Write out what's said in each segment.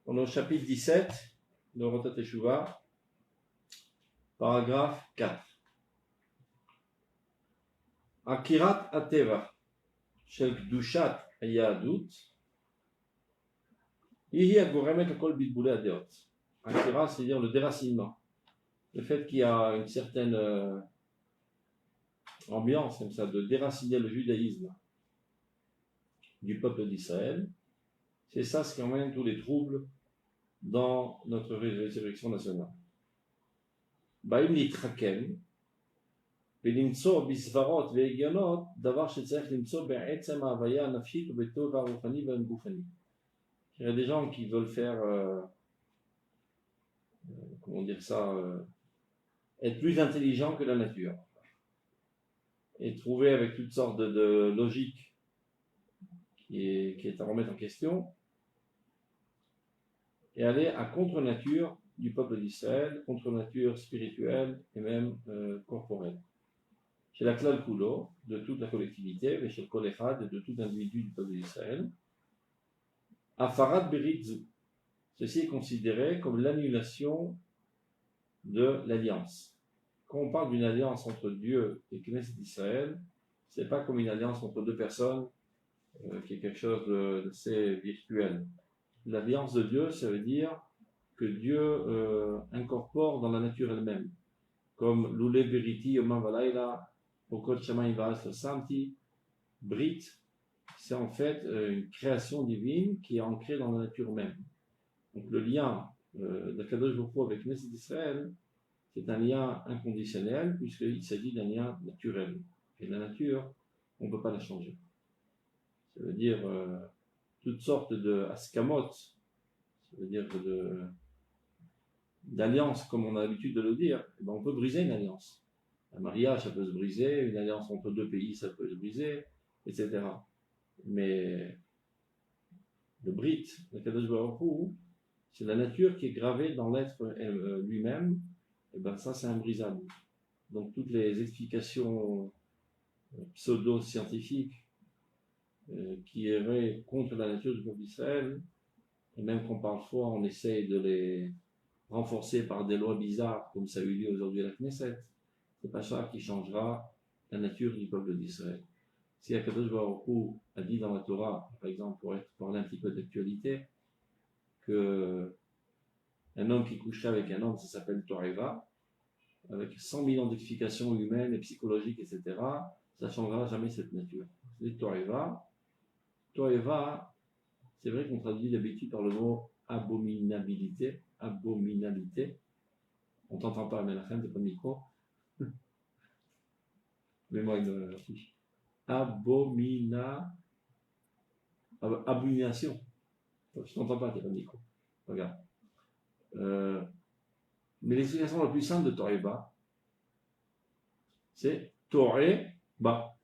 On est au chapitre 17 de Rotat Teshuvah, paragraphe 4. Akirat Ateva, Shel Kdushat Hayadut, Yihi Agoremet Lekol Bitboulé Adeot. Akira, c'est-à-dire le déracinement. Le fait qu'il y a une certaine ambiance comme ça, de déraciner le judaïsme du peuple d'Israël, c'est ça ce qui emmène tous les troubles dans notre résurrection nationale. Baïm Nitraken, ולמצוא בסברות והגיונות דבר שצריך למצוא בעצם ההוויה הנפשית ובטוב הרוחני והגופני. Il y a des gens qui veulent faire, comment dire ça, être plus intelligents que la nature et trouver avec toutes sortes de logique qui est à remettre en question et aller à contre-nature du peuple d'Israël, contre-nature spirituelle et même corporelle. Chez la Klal Kulo, de toute la collectivité, et chez le Kol Echad, et de tout individu du peuple d'Israël, Afarat Beritzu. Ceci est considéré comme l'annulation de l'alliance. Quand on parle d'une alliance entre Dieu et Knesset d'Israël, ce n'est pas comme une alliance entre deux personnes qui est quelque chose d'assez virtuel. L'alliance de Dieu, ça veut dire que Dieu incorpore dans la nature elle-même, comme Lule Beriti Yomam Valaila, Okot Shamayim Va'as Samti, Brit, c'est en fait une création divine qui est ancrée dans la nature même. Donc le lien d'Akadosh Baruch Hu avec Knesset d'Israël, c'est un lien inconditionnel puisqu'il s'agit d'un lien naturel. Et la nature, on ne peut pas la changer. Ça veut dire toutes sortes de askamot, ça veut dire d'alliance, comme on a l'habitude de le dire, eh ben on peut briser une alliance. Un mariage, ça peut se briser, une alliance entre deux pays, ça peut se briser, etc. Mais le Brit, le Kadosh Baruch Hu, c'est la nature qui est gravée dans l'être lui-même, et ben ça c'est imbrisable. Donc toutes les explications pseudo-scientifiques qui iraient contre la nature du peuple d'Israël, et même quand parfois on essaye de les renforcer par des lois bizarres, comme ça a eu lieu aujourd'hui à la Knesset, c'est pas ça qui changera la nature du peuple d'Israël. Si Akadosh Baruch Hu a dit dans la Torah, par exemple, pour parler un petit peu d'actualité, que un homme qui coucherait avec un homme, ça s'appelle To'eva, avec 100 millions d'explications humaines et psychologiques, etc., ça ne changera jamais cette nature. C'est To'eva. To'eva, c'est vrai qu'on traduit d'habitude par le mot abominabilité. Abominabilité. On ne t'entend pas, mais la fin, t'es pas de micro. Mets-moi une fiche. Abomination. Je t'entends pas, t'es pas de micro. Regarde. Mais l'explication la plus simple de To'eva, c'est To'eba.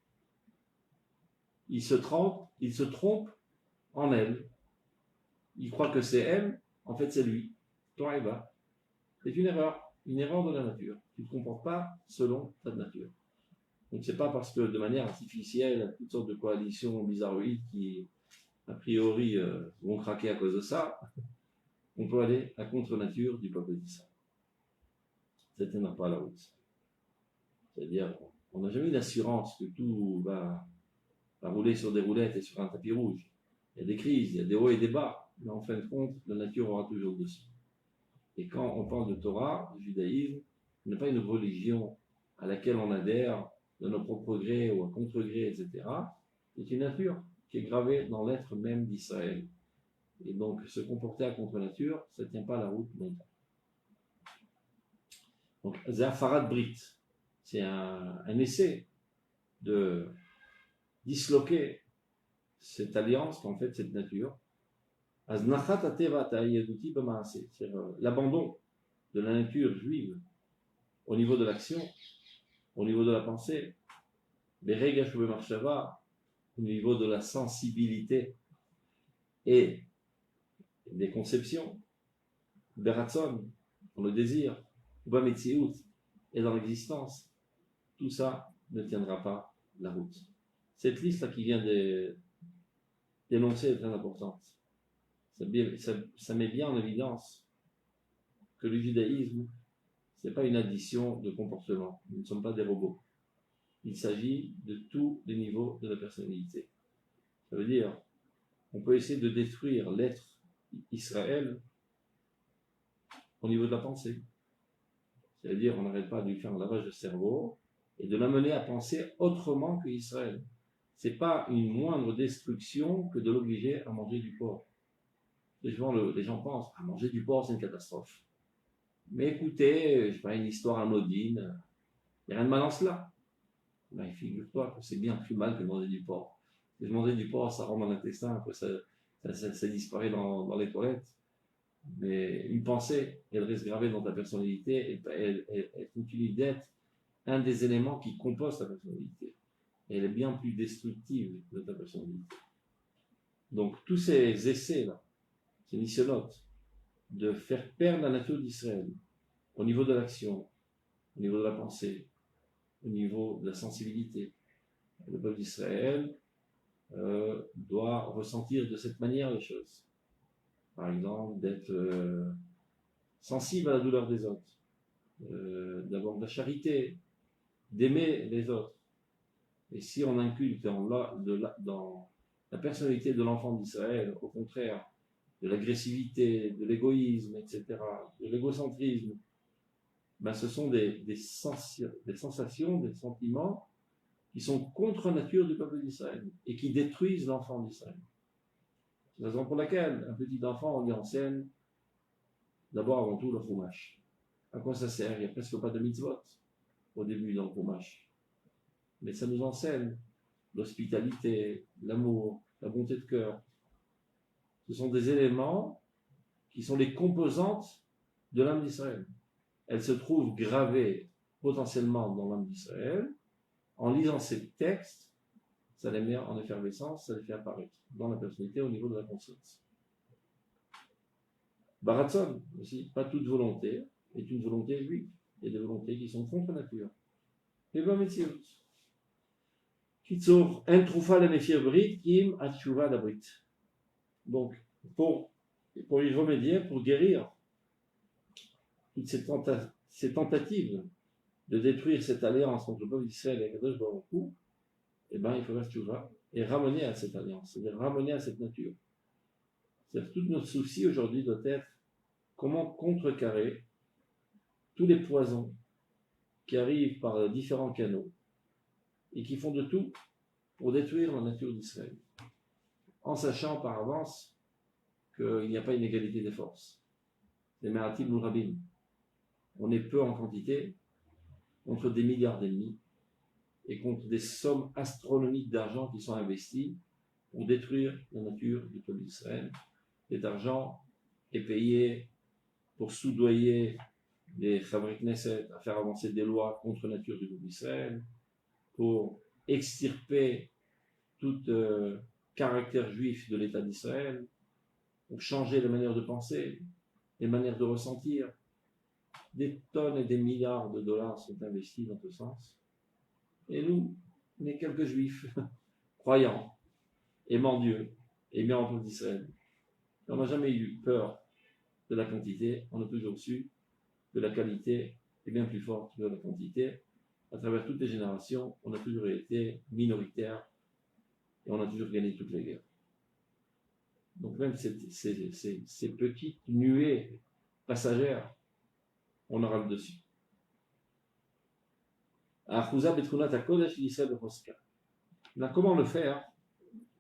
Il se trompe en elle. Il croit que c'est elle, en fait c'est lui. To'eba. C'est une erreur de la nature. Tu ne te comportes pas selon ta nature. Donc c'est pas parce que de manière artificielle, toutes sortes de coalitions bizarroïdes qui, a priori, vont craquer à cause de ça, on peut aller à contre-nature du peuple d'Israël. C'était non pas la route. C'est-à-dire, on n'a jamais eu l'assurance que tout va rouler sur des roulettes et sur un tapis rouge. Il y a des crises, il y a des hauts et des bas, mais en fin de compte, la nature aura toujours le dessus. Et quand on parle de Torah, du judaïsme, ce n'est pas une religion à laquelle on adhère de nos propres grés ou à contre-gré, etc. C'est une nature qui est gravée dans l'être même d'Israël. Et donc, se comporter à contre-nature, ça ne tient pas la route longtemps. Donc, Zafarat Brit, c'est un essai de disloquer cette alliance qu'en fait cette nature. Aznachat Ateva Ta'yaduti B'Maaseh, c'est l'abandon de la nature juive au niveau de l'action, au niveau de la pensée, Berega Shuve Marshava, au niveau de la sensibilité et des conceptions, Beratson, dans le désir, Ubametziut, et dans l'existence, tout ça ne tiendra pas la route. Cette liste-là qui vient d'énoncer est très importante. Ça met bien en évidence que le judaïsme, ce n'est pas une addition de comportements. Nous ne sommes pas des robots. Il s'agit de tous les niveaux de la personnalité. Ça veut dire, on peut essayer de détruire l'être Israël au niveau de la pensée. C'est-à-dire, on n'arrête pas de lui faire un lavage de cerveau et de l'amener à penser autrement que Israël. Ce n'est pas une moindre destruction que de l'obliger à manger du porc. Les gens pensent, manger du porc, c'est une catastrophe. Mais écoutez, je sais pas, une histoire anodine, il n'y a rien de mal en cela. Ben, figure-toi que c'est bien plus mal que de manger du porc. Si manger du porc, ça rentre dans l'intestin, après ça disparaît dans les toilettes. Mais une pensée, elle reste gravée dans ta personnalité, elle continue d'être un des éléments qui composent ta personnalité. Et elle est bien plus destructive de ta personnalité. Donc tous ces essais-là, ces missionnotes, de faire perdre la nature d'Israël au niveau de l'action, au niveau de la pensée, au niveau de la sensibilité. Le peuple d'Israël doit ressentir de cette manière les choses. Par exemple, d'être sensible à la douleur des autres, d'avoir de la charité, d'aimer les autres. Et si on inculque dans la personnalité de l'enfant d'Israël, au contraire, de l'agressivité, de l'égoïsme, etc., de l'égocentrisme, ben ce sont des sensations, des sentiments qui sont contre nature du peuple d'Israël et qui détruisent l'enfant d'Israël. C'est la raison pour laquelle un petit enfant, on lui enseigne d'abord avant tout le chumash. À quoi ça sert? Il n'y a presque pas de mitzvot au début dans le chumash. Mais ça nous enseigne l'hospitalité, l'amour, la bonté de cœur. Ce sont des éléments qui sont les composantes de l'âme d'Israël. Elles se trouvent gravées potentiellement dans l'âme d'Israël. En lisant ces textes, ça les met en effervescence, ça les fait apparaître dans la personnalité au niveau de la conscience. Baratzon aussi, pas toute volonté est une volonté juive. Il y a des volontés qui sont contre nature. Et bien, messieurs, Kitsour, un troufa le méfier brit, kim atshuva la brit. Donc, pour y remédier, pour guérir toutes ces tentatives de détruire cette alliance entre le peuple d'Israël et Kadosh Baruch Hu, eh ben, il faut faire tchouva et ramener à cette alliance, c'est-à-dire ramener à cette nature. C'est-à-dire tout notre souci aujourd'hui doit être comment contrecarrer tous les poisons qui arrivent par différents canaux et qui font de tout pour détruire la nature d'Israël, en sachant par avance qu'il n'y a pas une égalité des forces. C'est Meratim ou Rabin. On est peu en quantité contre des milliards d'ennemis et contre des sommes astronomiques d'argent qui sont investies pour détruire la nature du peuple d'Israël. Cet argent est payé pour soudoyer les Chavri Knesset à faire avancer des lois contre la nature du peuple d'Israël, pour extirper tout caractère juif de l'État d'Israël, pour changer les manières de penser, les manières de ressentir. Des tonnes et des milliards de dollars sont investis dans ce sens. Et nous, on est quelques juifs, croyants, aimant Dieu, aimant le peuple d'Israël. On n'a jamais eu peur de la quantité, on a toujours su que la qualité est bien plus forte que la quantité. À travers toutes les générations, on a toujours été minoritaire et on a toujours gagné toutes les guerres. Donc même ces petites nuées passagères, on aura le dessus. Comment le faire?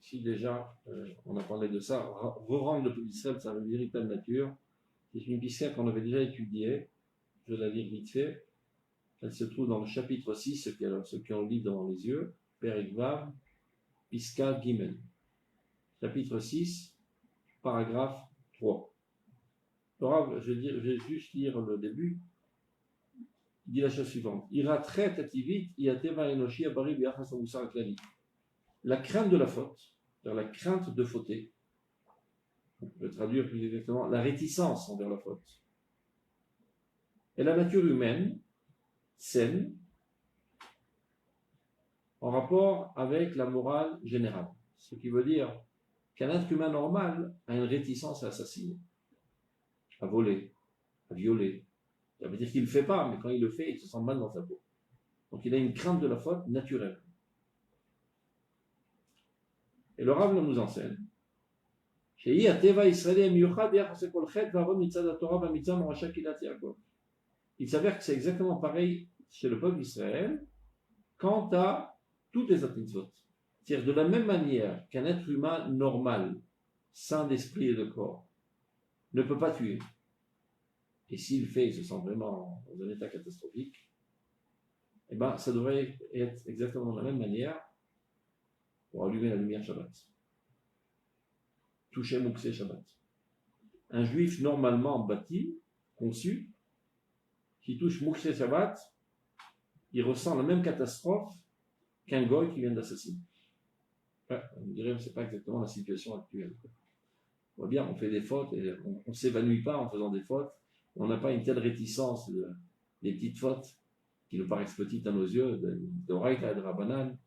Si déjà on a parlé de ça, re-rendre le peuple d'Israël sa véritable nature, c'est une piscine qu'on avait déjà étudiée, je vais la lire vite fait. Elle se trouve dans le chapitre 6, ceux qui ont le livre devant les yeux, Perek Vav, Piska Gimel. Chapitre 6, paragraphe 3. Je vais juste lire le début. Il dit la chose suivante. La crainte de la faute, la crainte de fauter, on peut traduire plus exactement la réticence envers la faute, et la nature humaine saine en rapport avec la morale générale. Ce qui veut dire qu'un être humain normal a une réticence à assassiner, à voler, à violer. Ça veut dire qu'il ne le fait pas, mais quand il le fait, il se sent mal dans sa peau. Donc il a une crainte de la faute naturelle. Et le Rav nous enseigne. Il s'avère que c'est exactement pareil chez le peuple d'Israël quant à toutes les autres mitzvot. C'est-à-dire de la même manière qu'un être humain normal, sain d'esprit et de corps, ne peut pas tuer. Et s'il le fait, il se sent vraiment dans un état catastrophique. Eh bien, ça devrait être exactement de la même manière pour allumer la lumière Shabbat. Toucher Mouksé Shabbat. Un juif normalement bâti, conçu, qui touche Mouksé Shabbat, il ressent la même catastrophe qu'un goy qui vient d'assassiner. Ouais, on dirait que ce n'est pas exactement la situation actuelle. On voit bien, on fait des fautes et on ne s'évanouit pas en faisant des fautes. On n'a pas une telle réticence des petites fautes qui nous paraissent petites à nos yeux, de Raïta et de Rabbanan,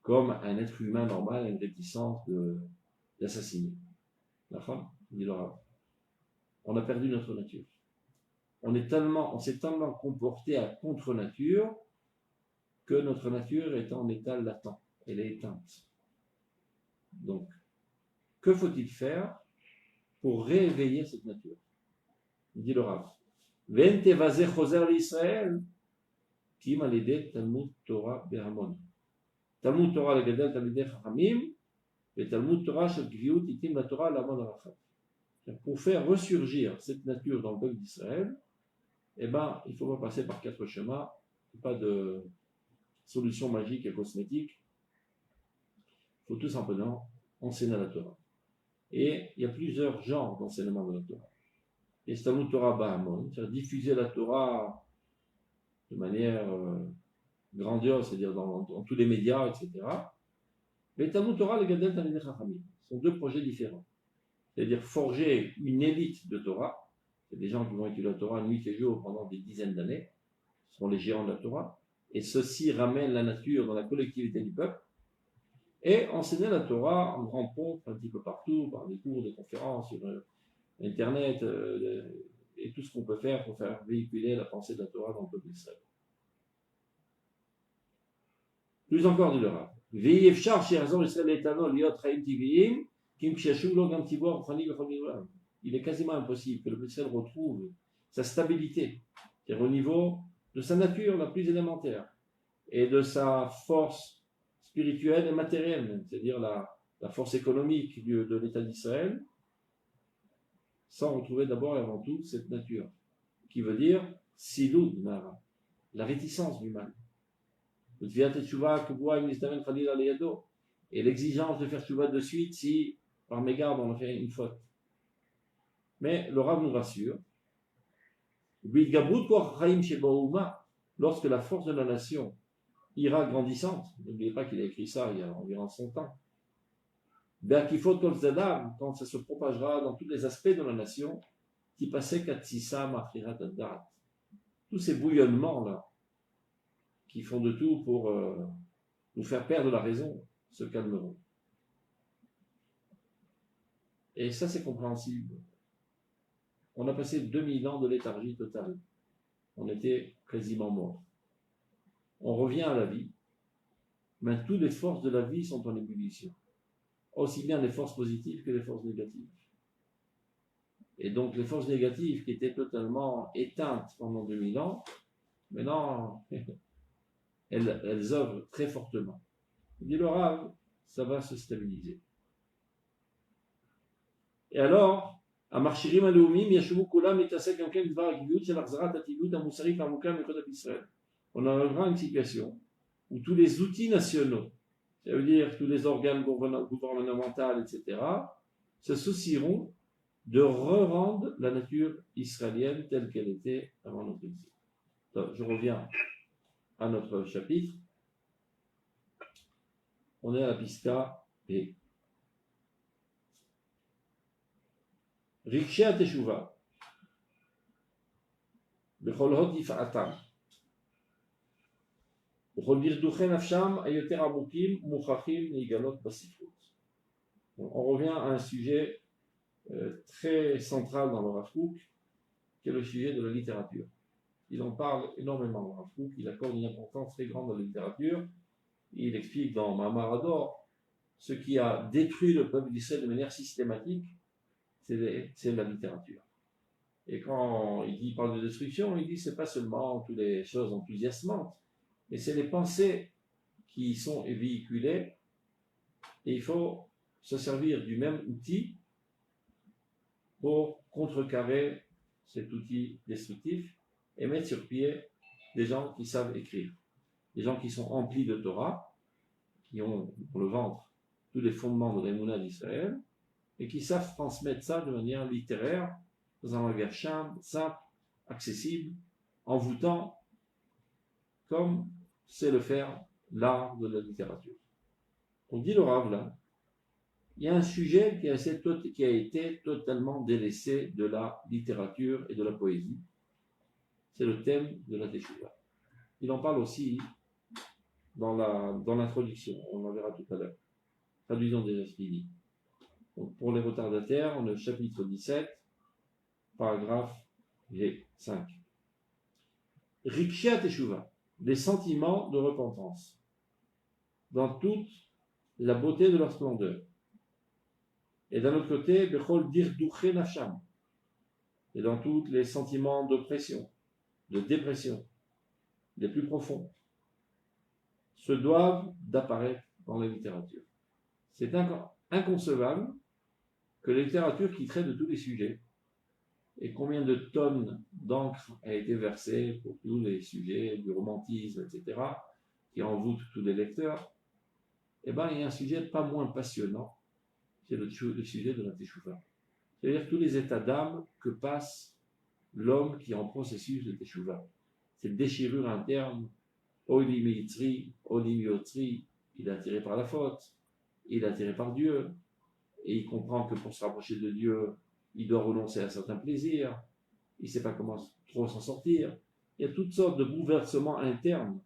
comme un être humain normal a une réticence d'assassiner. La femme, dit le Rav. On a perdu notre nature. On s'est tellement comporté à contre-nature que notre nature est en état latent. Elle est éteinte. Donc, que faut-il faire pour réveiller cette nature? Dit le Rav. Vente vaze choser l'Israël, kim alide Talmud Torah behamon. Talmud Torah legadel talmidei chachamim, et Talmud Torah shel gviut itim la Torah l'amon aracham. Pour faire ressurgir cette nature dans le peuple d'Israël, eh ben, il ne faut pas passer par 4 chemins, pas de solution magique et cosmétique. Il faut tout simplement enseigner la Torah. Et il y a plusieurs genres d'enseignement de la Torah. Et c'est Talmud Torah Bahamon, c'est-à-dire diffuser la Torah de manière grandiose, c'est-à-dire dans tous les médias, etc. Mais Talmud Torah, le Gadel Talmidei Chachamim, sont 2 projets différents. C'est-à-dire forger une élite de Torah. C'est des gens qui vont étudier la Torah nuit et jour pendant des dizaines d'années. Ce sont les géants de la Torah. Et ceux-ci ramènent la nature dans la collectivité du peuple. Et enseigner la Torah en grand pompe un petit peu partout, par des cours, des conférences, sur Internet, et tout ce qu'on peut faire pour faire véhiculer la pensée de la Torah dans le peuple d'Israël. Plus encore, dit le Rav. Il est quasiment impossible que le peuple d'Israël retrouve sa stabilité, c'est-à-dire au niveau de sa nature la plus élémentaire et de sa force spirituelle et matérielle, c'est-à-dire la force économique de l'État d'Israël, sans retrouver d'abord et avant tout cette nature, qui veut dire silud mara, la réticence du mal. Et l'exigence de faire tchouva de suite si, par mégarde, on a fait une faute. Mais le Rav nous rassure. Lorsque la force de la nation ira grandissante, n'oubliez pas qu'il a écrit ça il y a environ 100 ans, quand ça se propagera dans tous les aspects de la nation, tous ces bouillonnements-là, qui font de tout pour nous faire perdre la raison, se calmeront. Et ça, c'est compréhensible. On a passé 2000 ans de léthargie totale. On était quasiment morts. On revient à la vie, mais toutes les forces de la vie sont en ébullition. Aussi bien les forces positives que les forces négatives. Et donc les forces négatives qui étaient totalement éteintes pendant 2000 ans, maintenant, elles œuvrent très fortement. Il dit le Rav, ça va se stabiliser. Et alors, המכשירים הלאומיים ישבו כולם להתעסק גם כן בדבר העקביות של החזרת הטבעיות המוסרית העמוקה מיוחדת בישראל. On arrivera à une situation où tous les outils nationaux, ça veut dire tous les organes gouvernementaux, etc., se soucieront de re-rendre la nature israélienne telle qu'elle était avant notre exil. Donc, je reviens à notre chapitre. On est à la Piska B. רגשי התשובה בכל הוד יפעתם בכל דרדוכי נפשם היותר עמוקים מוכרחים להיגלות בספרות. On revient à un sujet très central dans le Rav Kook, qui est le sujet de la littérature. Il en parle énormément dans le Rav Kook, il accorde une importance très grande à la littérature. Il explique dans Mamar Ador, ce qui a détruit le peuple d'Israël de manière systématique, c'est la littérature. Et quand il parle de destruction, il dit c'est pas seulement toutes les choses enthousiasmantes, mais c'est les pensées qui sont véhiculées, et il faut se servir du même outil pour contrecarrer cet outil destructif et mettre sur pied des gens qui savent écrire, des gens qui sont remplis de Torah, qui ont pour le ventre tous les fondements de l'Emouna d'Israël, et qui savent transmettre ça de manière littéraire, dans un langage simple, accessible, envoûtant, comme sait le faire l'art de la littérature. On dit le Rav là, il y a un sujet qui a été totalement délaissé de la littérature et de la poésie, c'est le thème de la Teshuvah. Il en parle aussi dans l'introduction, on en verra tout à l'heure. Traduisons déjà ce qu'il dit. Donc, pour les retardataires, on est au chapitre 17, paragraphe G5. Riksha Teshuvah, les sentiments de repentance, dans toute la beauté de leur splendeur. Et d'un autre côté, Bechol Dirduche Nafsham, et dans tous les sentiments d'oppression, de dépression, les plus profonds, se doivent d'apparaître dans la littérature. C'est inconcevable que la littérature qui traite de tous les sujets, et combien de tonnes d'encre a été versée pour tous les sujets du romantisme, etc., qui envoûtent tous les lecteurs, eh bien, il y a un sujet pas moins passionnant, c'est le sujet de la Teshuvah. C'est-à-dire tous les états d'âme que passe l'homme qui est en processus de Teshuvah. Cette déchirure interne, Oli Mitzri, Oli Miotri, il est attiré par la faute, il est attiré par Dieu, et il comprend que pour se rapprocher de Dieu, il doit renoncer à certains plaisirs, il ne sait pas comment trop s'en sortir. Il y a toutes sortes de bouleversements internes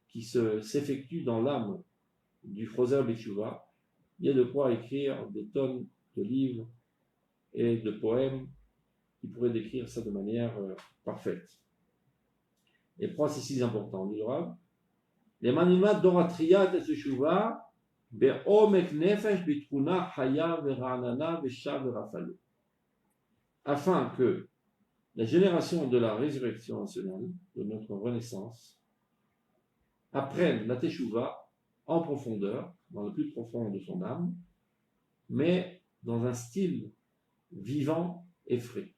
qui s'effectuent dans l'âme du Choser B'Teshuvah. Il y a de quoi écrire des tonnes de livres et de poèmes qui pourraient décrire ça de manière parfaite. Et pourquoi c'est si important, dit le Rav? Les manimat d'oratria de Teshuvah, be'omek nefesh bitkuna haya ve'ranana ve'shav ve'rafalu. Afin que la génération de la résurrection nationale, de notre renaissance, apprenne la Teshuvah en profondeur, dans le plus profond de son âme, mais dans un style vivant et frais.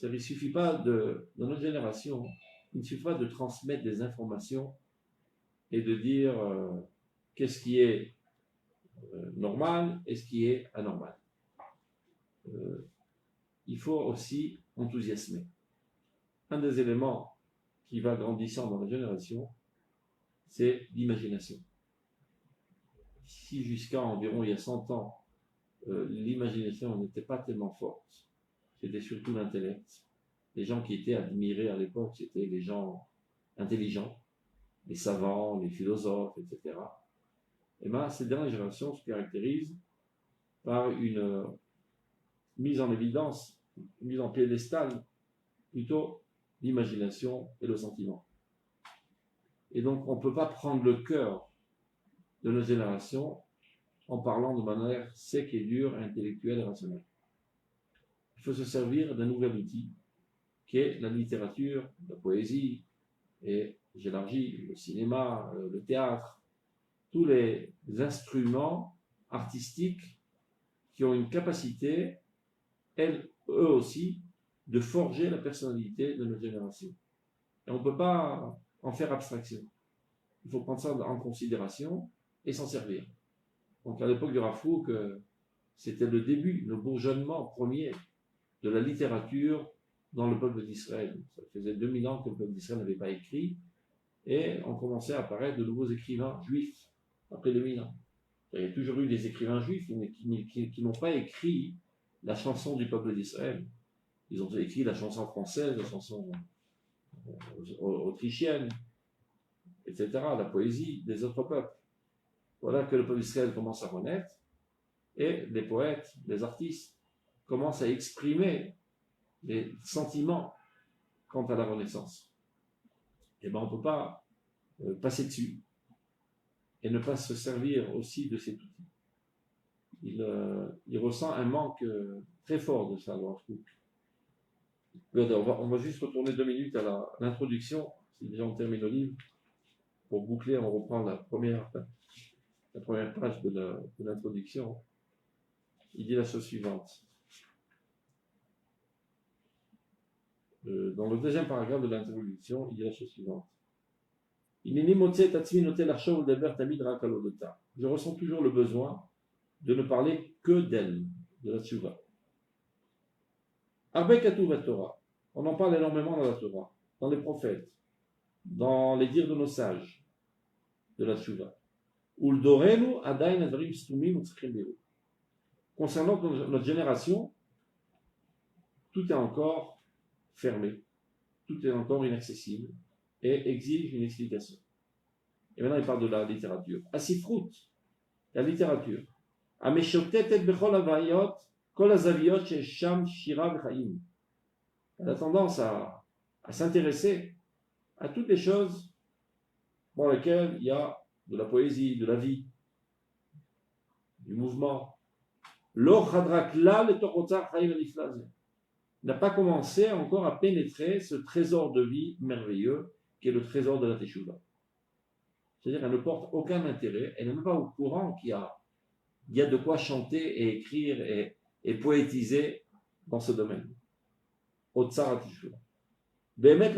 Il ne suffit pas dans notre génération, il ne suffit pas de transmettre des informations et de dire qu'est-ce qui est normal et ce qui est anormal. Il faut aussi enthousiasmer. Un des éléments qui va grandissant dans la génération, c'est l'imagination. Si jusqu'à environ il y a 100 ans, l'imagination n'était pas tellement forte, c'était surtout l'intellect. Les gens qui étaient admirés à l'époque, c'était les gens intelligents, les savants, les philosophes, etc. Et bien, cette dernière génération se caractérise par une mise en évidence, une mise en piédestal, plutôt l'imagination et le sentiment. Et donc, on ne peut pas prendre le cœur de nos générations en parlant de manière sec et dure, intellectuelle et rationnelle. Il faut se servir d'un nouvel outil, qui est la littérature, la poésie, et j'élargis le cinéma, le théâtre, tous les instruments artistiques qui ont une capacité, eux aussi, de forger la personnalité de notre génération. Et on ne peut pas en faire abstraction. Il faut prendre ça en considération et s'en servir. Donc à l'époque du Rav Kook, c'était le début, le bourgeonnement premier de la littérature dans le peuple d'Israël. Ça faisait 2000 ans que le peuple d'Israël n'avait pas écrit, et on commençait à apparaître de nouveaux écrivains juifs après 2000 ans. Il y a toujours eu des écrivains juifs qui n'ont pas écrit la chanson du peuple d'Israël. Ils ont écrit la chanson française, la chanson autrichienne, etc., la poésie des autres peuples. Voilà que le peuple d'Israël commence à renaître, Et les poètes, les artistes commencent à exprimer les sentiments quant à la Renaissance. Et bien, on ne peut pas passer dessus et ne pas se servir aussi de cet outil. Il ressent un manque très fort de ça, Rav Kook. On va juste retourner 2 minutes à l'introduction, si déjà on termine le livre. Pour boucler, on reprend la première page de l'introduction. Il dit la chose suivante. Dans le deuxième paragraphe de l'introduction, il dit la chose suivante. Je ressens toujours le besoin de ne parler que d'elle, de la Tchouva. On en parle énormément dans la Torah, dans les prophètes, dans les dires de nos sages, de la Tchouva. Concernant notre génération, tout est encore fermé, tout est encore inaccessible et exige une explication. Et maintenant, il parle de la littérature. Asifrut, la littérature. Elle a tendance à s'intéresser à toutes les choses dans lesquelles il y a de la poésie, de la vie, du mouvement. N'a pas commencé encore à pénétrer ce trésor de vie merveilleux qui est le trésor de la Teshuvah. C'est-à-dire qu'elle ne porte aucun intérêt, elle n'est même pas au courant qu'il y a de quoi chanter et écrire et poétiser dans ce domaine. Otsar Teshuvah. Elle n'a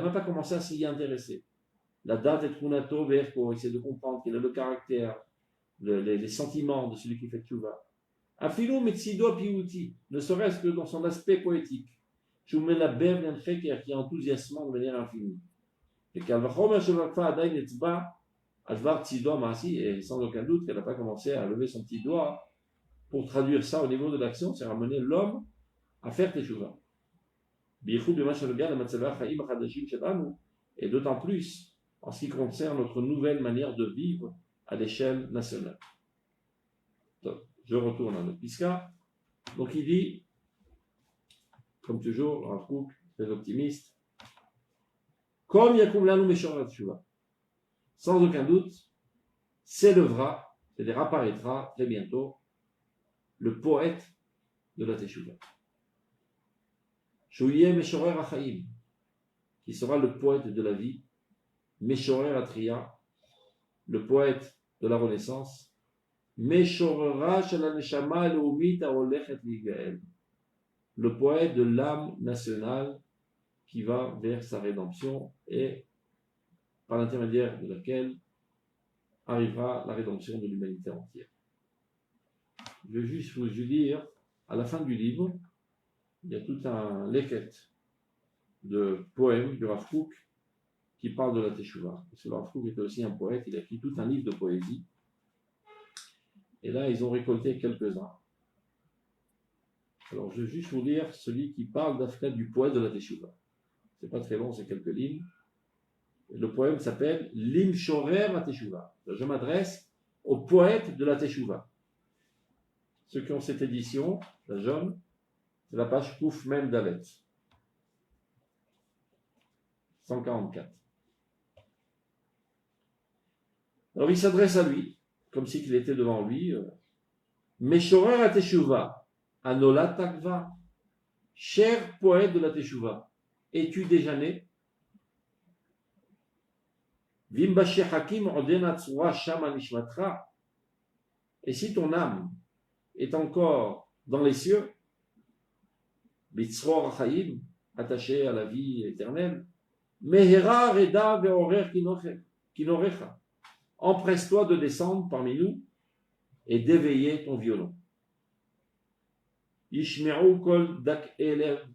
même pas commencé à s'y intéresser. La date est Trunato Verko, essayer de comprendre quel est le caractère, les sentiments de celui qui fait Teshuvah. Afilo Metsido Piuti, ne serait-ce que dans son aspect poétique. Shumelabev Lencheker, qui est enthousiasmant de manière infinie. Et sans aucun doute qu'elle n'a pas commencé à lever son petit doigt pour traduire ça au niveau de l'action, c'est ramener l'homme à faire Teshuvah. Et d'autant plus en ce qui concerne notre nouvelle manière de vivre à l'échelle nationale. Donc, je retourne à notre Piska. Donc il dit, comme toujours, Rav Kook, très optimiste, comme Yakum Lanu Meshor Teshuvah, sans aucun doute, s'élèvera, c'est-à-dire apparaîtra très bientôt, le poète de la Teshuvah. Shouye Meshorer Achaim, qui sera le poète de la vie, Meshorer Atria, le poète de la Renaissance, Meshorera Shel Neshama Elohimit Haolechet Ligael, le poète de l'âme nationale qui va vers sa rédemption et par l'intermédiaire de laquelle arrivera la rédemption de l'humanité entière. Je vais juste vous dire, à la fin du livre, il y a tout un leket de poèmes de Rav Kook qui parle de la Teshuvah. Parce que Rav Kook était aussi un poète, il a écrit tout un livre de poésie. Et là, ils ont récolté quelques-uns. Alors, je vais juste vous lire celui qui parle d'Afka du poète de la Teshuvah. C'est pas très long, c'est quelques lignes. Et le poème s'appelle Lim Shorer la Teshuvah. Je m'adresse au poète de la Teshuvah. Ceux qui ont cette édition, la jaune, c'est la page Kouf Mem Dalet. 144. Alors il s'adresse à lui, comme si il était devant lui. Meshorer la Teshuvah, Anola Takva, cher poète de la Teshuvah, es-tu déjà né? Vimbashi Hakim Odena Tsura Shama Nishmatra, et si ton âme est encore dans les cieux, Bitzror Chaim, attaché à la vie éternelle, Mehera Reda Veorer Kinorecha, empresse-toi de descendre parmi nous et d'éveiller ton violon. Ishme'u kol dak elev,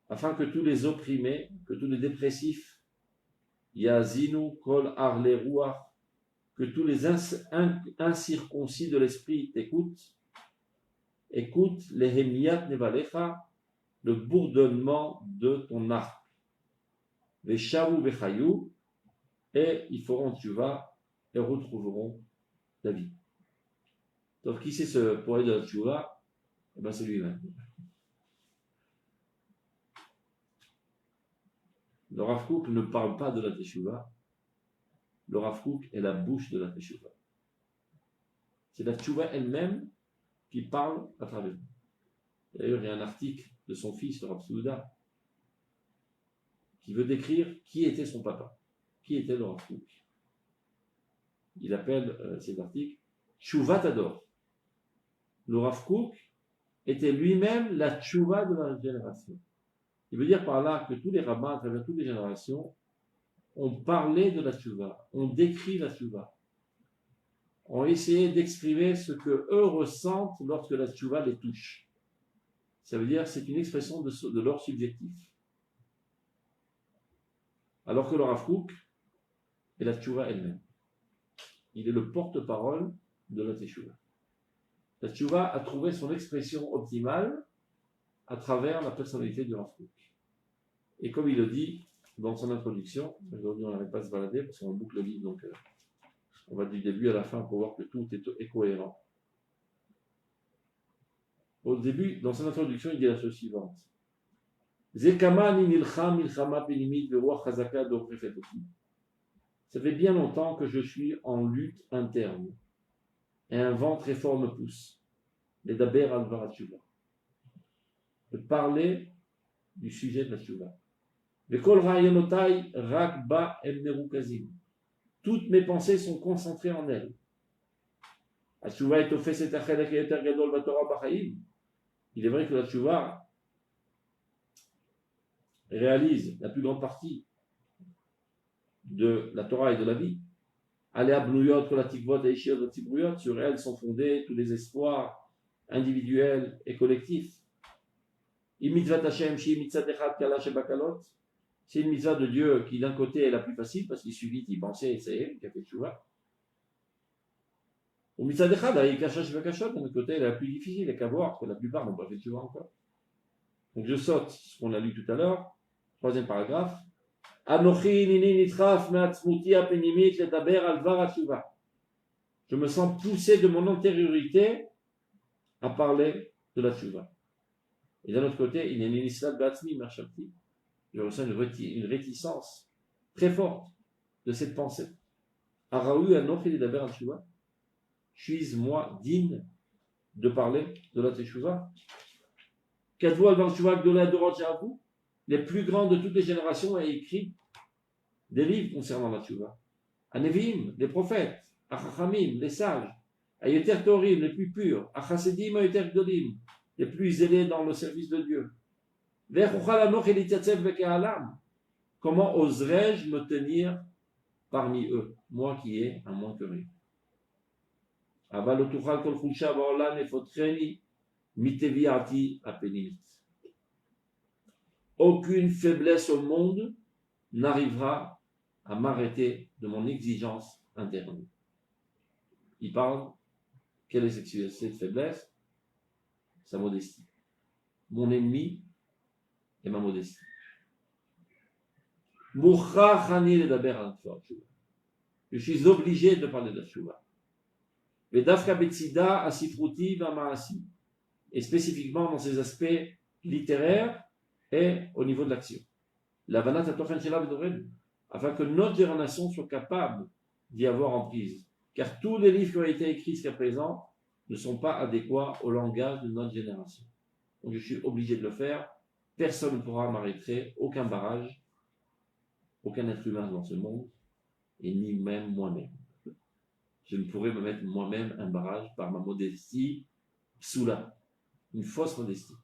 afin que tous les opprimés, que tous les dépressifs, Yazinu kol arle ruach, que tous les incirconcis de l'esprit t'écoutent, écoute les hemiyat nevalecha, le bourdonnement de ton arc. Veshavu vechayu, et ils feront teshuvah et retrouveront la vie. Donc, qui c'est ce poète de la Tchouva? Eh bien, c'est lui-même. Le Rav Kook ne parle pas de la Teshuvah. Le Rav Kook est la bouche de la Teshuvah. C'est la Teshuvah elle-même qui parle à travers lui. D'ailleurs, il y a un article de son fils, le Rav Souda, qui veut décrire qui était son papa, qui était le Rav Kook. Il appelle cet article Teshuvah Tador. Le Rav Kook était lui-même la Teshuvah de la génération. Il veut dire par là que tous les rabbins, à travers toutes les générations, ont parlé de la Teshuvah, ont décrit la Teshuvah, ont essayé d'exprimer ce que eux ressentent lorsque la Teshuvah les touche. Ça veut dire que c'est une expression de leur subjectif. Alors que le Rav Kook est la Teshuvah elle-même. Il est le porte-parole de la Teshuvah. La Teshuvah a trouvé son expression optimale à travers la personnalité du Rav Kook. Et comme il le dit dans son introduction, aujourd'hui on n'arrête pas de se balader parce qu'on boucle le livre, donc on va du début à la fin pour voir que tout est cohérent. Au début, dans son introduction, il dit la chose suivante. Ça fait bien longtemps que je suis en lutte interne et un vent très fort me pousse. Les daber al-var teshuvah. De parler du sujet de la teshuvah. Toutes mes pensées sont concentrées en elle. Il est vrai que la teshuvah réalise la plus grande partie de la Torah et de la vie. Sur elle sont fondés tous les espoirs individuels et collectifs. C'est une mitzvah de Dieu qui d'un côté est la plus facile parce qu'il suffit d'y penser et c'est qui a fait teshuvah. Ou mitzvah d'echad, d'un autre côté elle est la plus difficile, il n'y a qu'à voir que la plupart n'ont pas fait teshuvah encore. Donc je saute ce qu'on a lu tout à l'heure, troisième paragraphe. Je me sens poussé de mon antériorité à parler de la teshuvah. Et d'un autre côté, il y a une islam batzmi marshapti. Je ressens une réticence très forte de cette pensée. Suis-je moi digne de parler de la teshuvah? Les plus grands de toutes les générations ont écrit des livres concernant la teshuvah. Anevim, les prophètes, Achachamim, les sages, Ayeter Torim, les plus purs, Achasedim, Ayeter Gdolim, les plus zélés dans le service de Dieu. Comment oserais-je me tenir parmi eux, moi qui ai un moins que rien? Aucune faiblesse au monde n'arrivera à m'arrêter de mon exigence interne. Il parle, quelle est cette faiblesse? Sa modestie. Mon ennemi est ma modestie. Je suis obligé de parler de la teshuvah. Et spécifiquement dans ses aspects littéraires et au niveau de l'action. Afin que notre génération soit capable d'y avoir emprise. Car tous les livres qui ont été écrits jusqu'à présent ne sont pas adéquats au langage de notre génération. Donc je suis obligé de le faire. Personne ne pourra m'arrêter, aucun barrage, aucun être humain dans ce monde, et ni même moi-même. Je ne pourrais me mettre moi-même un barrage par ma modestie psoula, une fausse modestie,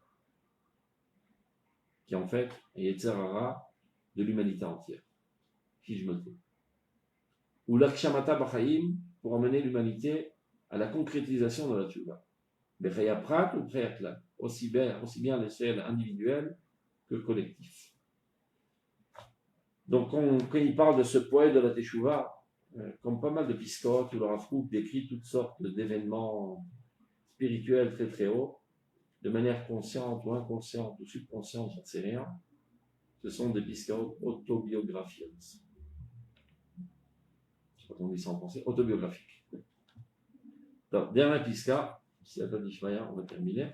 qui en fait est Yetzirah de l'humanité entière. Si je me tais. Ou l'akshamata b'chaim pour amener l'humanité à la concrétisation de la teshuvah. Bechaya prat ou bechaya aussi bien à l'échelle individuelle que collective. Donc quand il parle de ce poète de la teshuvah, comme pas mal de piscotes où le Rav Kook décrit toutes sortes d'événements spirituels très très hauts, de manière consciente ou inconsciente ou subconsciente, j'en sais rien, ce sont des piscotes autobiographiques. Je ne sais pas comment on dit ça en français, autobiographiques. Donc, dernier piska, si on va terminer.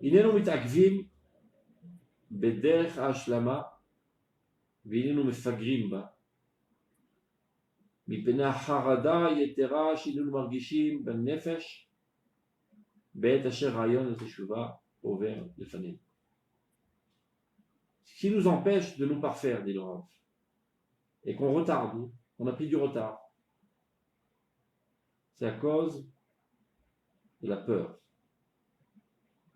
Inenu mitakvim bederech ha'ashlama v'inenu mefagrim ba mipnei harada yetera she'inenu margishim b'nefesh b'et asher rayon teshuvah over lefanenu. Ce qui nous empêche de nous parfaire, dit le Rav, et qu'on retarde, on a pris du retard, c'est à cause de la peur.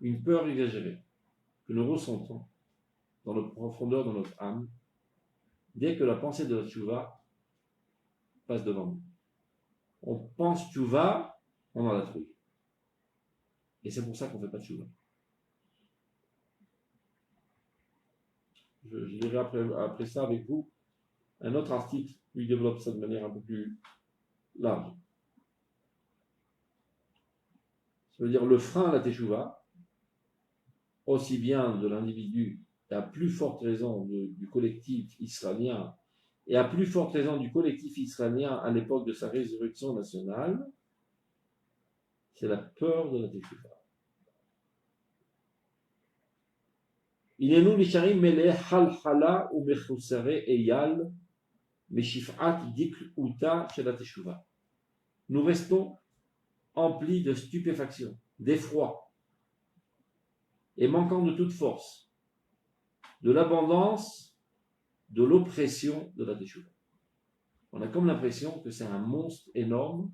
Une peur exagérée que nous ressentons dans la profondeur de notre âme dès que la pensée de la tchouva passe devant nous. On pense tchouva, on en a trouvé. Et c'est pour ça qu'on ne fait pas de tchouva. Je lirai après ça avec vous un autre article qui développe ça de manière un peu plus large. Ça veut dire le frein à la teshuva, aussi bien de l'individu et à plus forte raison du collectif israélien, et à plus forte raison du collectif israélien à l'époque de sa résurrection nationale, c'est la peur de la teshuva. Inenu nisharim meleh halhala ou mechusare eyal meshifat dik'uta shel la teshuva. Nous restons emplis de stupéfaction, d'effroi, et manquant de toute force, de l'abondance, de l'oppression de la teshuva. On a comme l'impression que c'est un monstre énorme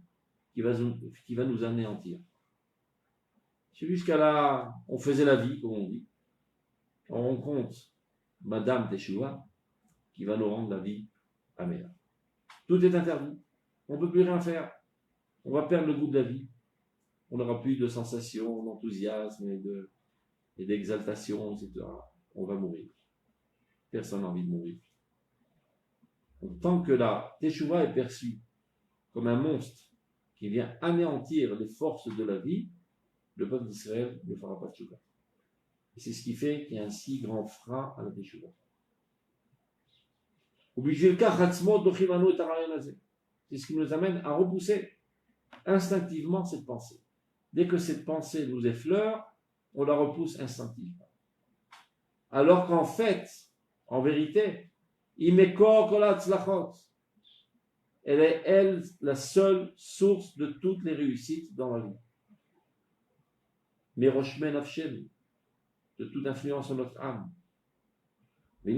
qui va nous anéantir. C'est jusqu'à là, on faisait la vie, comme on dit. On rencontre Madame Teshuva qui va nous rendre la vie amère. Tout est interdit. On ne peut plus rien faire. On va perdre le goût de la vie. On n'aura plus de sensations, d'enthousiasme et d'exaltation, etc. On va mourir. Personne n'a envie de mourir. Donc, tant que la Teshuva est perçue comme un monstre qui vient anéantir les forces de la vie, le peuple d'Israël ne fera pas de Teshuva. Et c'est ce qui fait qu'il y a un si grand frein à la Teshuva. C'est ce qui nous amène à repousser instinctivement cette pensée. Dès que cette pensée nous effleure, on la repousse instinctivement. Alors qu'en fait, en vérité, elle est, elle, la seule source de toutes les réussites dans la vie. Meroshme nafshem, de toute influence sur notre âme. Et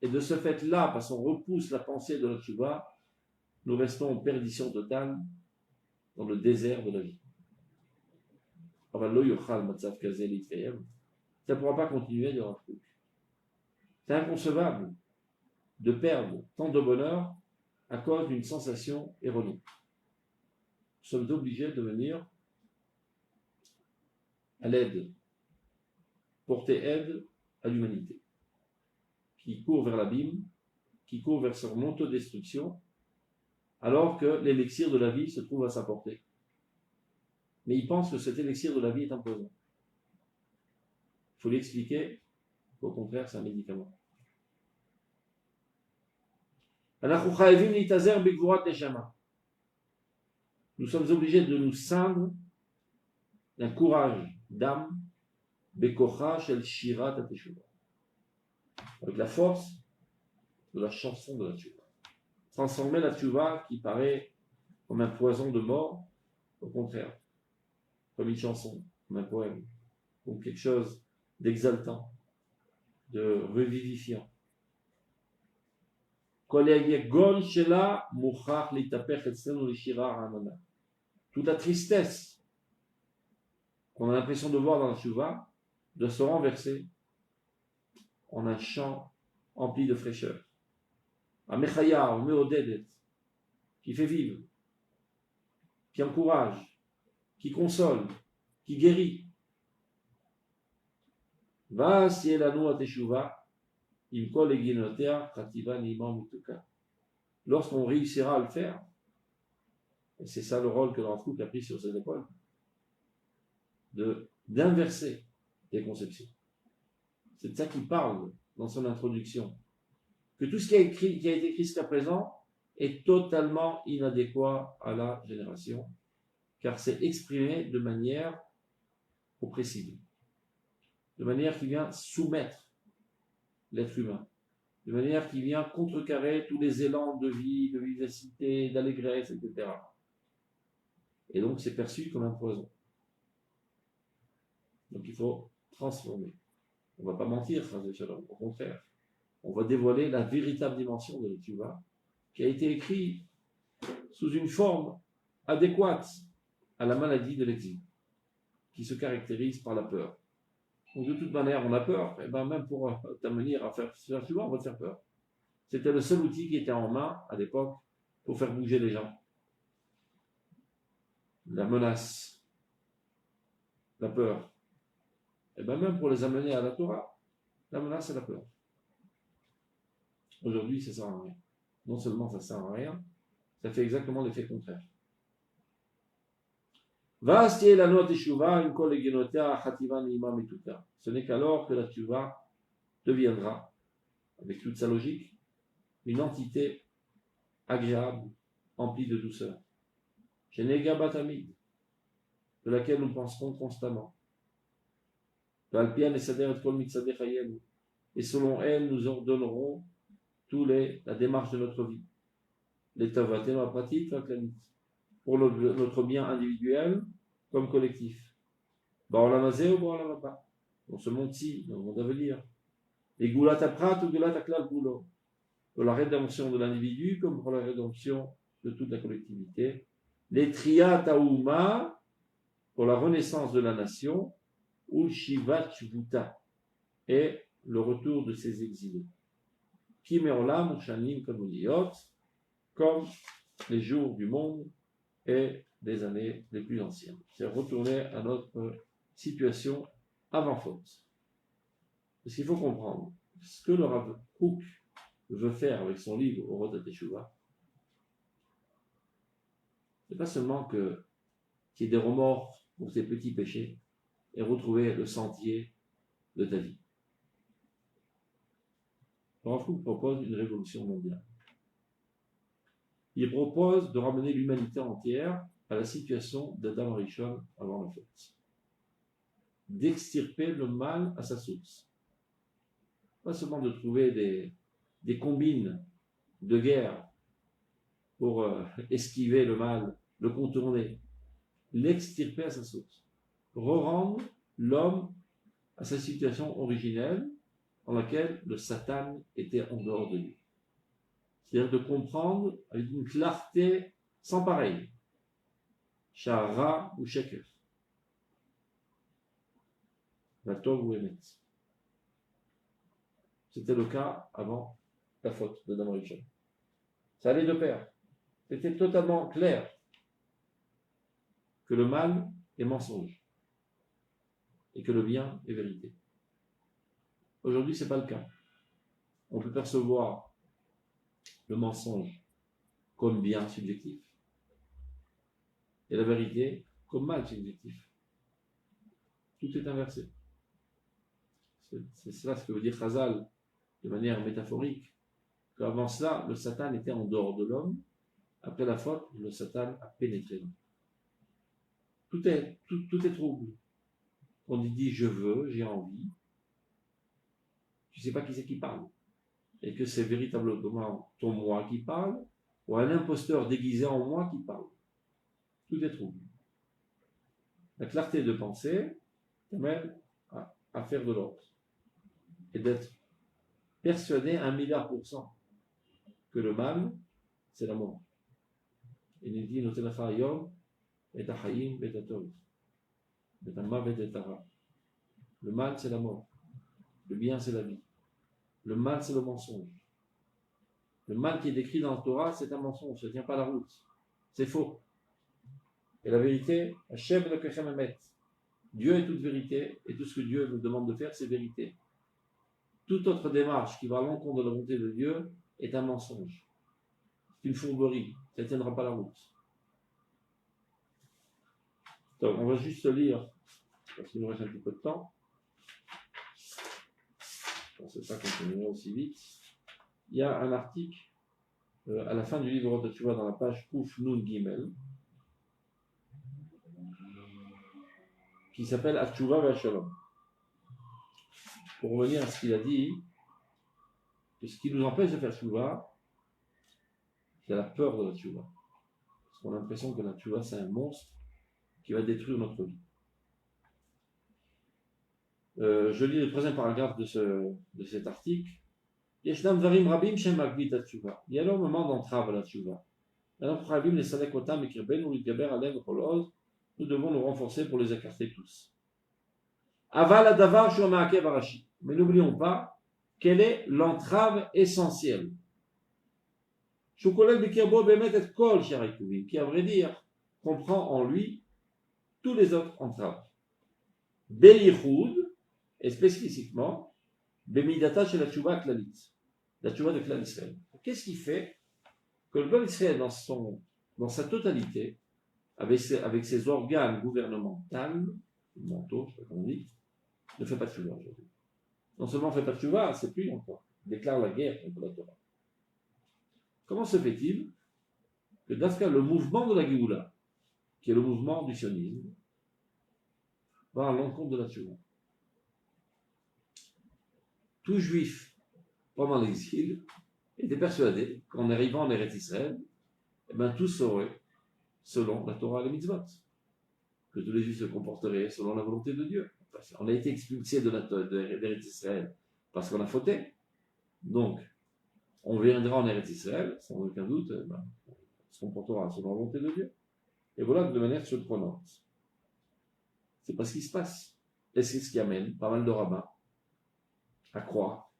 de ce fait-là, parce qu'on repousse la pensée de la tchouva, nous restons en perdition totale dans le désert de la vie. Ça ne pourra pas continuer de leur truc. C'est inconcevable de perdre tant de bonheur à cause d'une sensation erronée. Nous sommes obligés de venir à l'aide, porter aide à l'humanité, qui court vers l'abîme, qui court vers son autodestruction, alors que l'élixir de la vie se trouve à sa portée. Mais il pense que cet élixir de la vie est un poison. Il faut lui expliquer qu'au contraire, c'est un médicament. Nous sommes obligés de nous ceindre d'un courage d'âme, bekocha shel shirat teshuva, avec la force de la chanson de la teshuva. Transformer la teshuva qui paraît comme un poison de mort, au contraire, comme une chanson, comme un poème, comme quelque chose d'exaltant, de revivifiant. Toute la tristesse qu'on a l'impression de voir dans la teshuva doit se renverser en un chant empli de fraîcheur. Amechaya, meodedet, qui fait vivre, qui encourage, qui console, qui guérit. Va si elle a nous à teshuva. Lorsqu'on réussira à le faire, et c'est ça le rôle que l'Rav Kook a pris sur ses épaules, d'inverser les conceptions. C'est de ça qu'il parle dans son introduction. Que tout ce qui a été écrit jusqu'à présent est totalement inadéquat à la génération, car c'est exprimé de manière oppressive, de manière qui vient soumettre l'être humain, de manière qui vient contrecarrer tous les élans de vie, de vivacité, d'allégresse, etc. Et donc c'est perçu comme un poison. Donc il faut transformer. On ne va pas mentir, au contraire. On va dévoiler la véritable dimension de l'Etchouva, qui a été écrit sous une forme adéquate à la maladie de l'exil, qui se caractérise par la peur. Donc de toute manière, on a peur, et ben même pour t'amener à faire cela, on va te faire peur. C'était le seul outil qui était en main à l'époque pour faire bouger les gens. La menace, la peur. Et bien même pour les amener à la Torah, la menace c'est la peur. Aujourd'hui, ça ne sert à rien. Non seulement ça ne sert à rien, ça fait exactement l'effet contraire. Ce n'est qu'alors que la Teshuvah deviendra, avec toute sa logique, une entité agréable, emplie de douceur. De laquelle nous penserons constamment. Et selon elle, nous ordonnerons la démarche de notre vie. Les tavaténo pratique, pour notre bien individuel comme collectif. Dans ce monde-ci, dans le monde à venir. Et gulat aprat ou gulat aklal gulo. Pour la rédemption de l'individu comme pour la rédemption de toute la collectivité. Les triat aouma pour la renaissance de la nation. Ou shivat shvuta et le retour de ses exilés. Qui meolam ou shanim kamuniyot comme les jours du monde et des années les plus anciennes. C'est retourner à notre situation avant faute. Parce qu'il faut comprendre ce que le Rav Kook veut faire avec son livre Orot HaTeshuvah. C'est pas seulement qu'il y ait des remords pour ses petits péchés et retrouver le sentier de ta vie. Le Rav Kook propose une révolution mondiale. Il propose de ramener l'humanité entière à la situation d'Adam Rishon avant la faute. D'extirper le mal à sa source. Pas seulement de trouver des combines de guerre pour esquiver le mal, le contourner. L'extirper à sa source. Re-rendre l'homme à sa situation originelle dans laquelle le Satan était en dehors de lui. C'est-à-dire de comprendre avec une clarté sans pareil. Shara ou Sheker. Vatov ou Emet. C'était le cas avant la faute de Adam Rishon. Ça allait de pair. C'était totalement clair que le mal est mensonge et que le bien est vérité. Aujourd'hui, ce n'est pas le cas. On peut percevoir le mensonge comme bien subjectif et la vérité comme mal subjectif. Tout est inversé. C'est cela ce que veut dire Chazal de manière métaphorique, qu'avant cela, le Satan était en dehors de l'homme. Après la faute, le Satan a pénétré l'homme. Tout est trouble. On dit je veux, j'ai envie. Tu ne sais pas qui c'est qui parle. Et que c'est véritablement ton moi qui parle, ou un imposteur déguisé en moi qui parle. Tout est trouble. La clarté de pensée t'amène à faire de l'ordre. Et d'être persuadé 1,000,000% que le mal, c'est la mort. Il nous dit, le mal, c'est la mort. Le bien, c'est la vie. Le mal, c'est le mensonge. Le mal qui est décrit dans le Torah, c'est un mensonge. Ça ne tient pas la route. C'est faux. Et la vérité, Hashem Elokechem Emet. Dieu est toute vérité, et tout ce que Dieu nous demande de faire, c'est vérité. Toute autre démarche qui va à l'encontre de la volonté de Dieu est un mensonge. C'est une fourberie. Ça ne tiendra pas la route. Donc, on va juste lire, parce qu'il nous reste un petit peu de temps. Je ne pensais pas qu'on continuerait aussi vite. Il y a un article à la fin du livre de Tchouva, dans la page Pouf Nun Gimel, qui s'appelle Atchouva V'Ashalom. Pour revenir à ce qu'il a dit, que ce qui nous empêche de faire Tchouva, c'est la peur de la Tchouva. Parce qu'on a l'impression que la Tchouva, c'est un monstre qui va détruire notre vie. Je lis le troisième paragraphe de cet article. Il y a un moment d'entrave à la Tchouva. Nous devons nous renforcer pour les écarter tous. Mais n'oublions pas quelle est l'entrave essentielle. Qui, à vrai dire, comprend en lui tous les autres entraves. Beyichud, et spécifiquement, Bemidata chez la Tchouva Klalit, la Tchouva de Klal Israël. Qu'est-ce qui fait que le peuple Israël, dans sa totalité, avec ses organes gouvernementaux, mentaux, je sais pas comment on dit, ne fait pas de Tchouva aujourd'hui? Non seulement ne fait pas de Tchouva, c'est plus encore, déclare la guerre contre la Torah. Comment se fait-il que dans le mouvement de la Géoula, qui est le mouvement du sionisme, va à l'encontre de la Tchouva? Tout juif, pendant l'exil, était persuadé qu'en arrivant en Eretz Israël, tout serait selon la Torah et les mitzvot. Que tous les juifs se comporteraient selon la volonté de Dieu. On a été expulsé d'Eretz Israël parce qu'on a fauté. Donc, on viendra en Eretz Israël, sans aucun doute, on se comportera selon la volonté de Dieu. Et voilà de manière surprenante. C'est pas ce qui se passe. Et c'est ce qui amène pas mal de rabbins à croire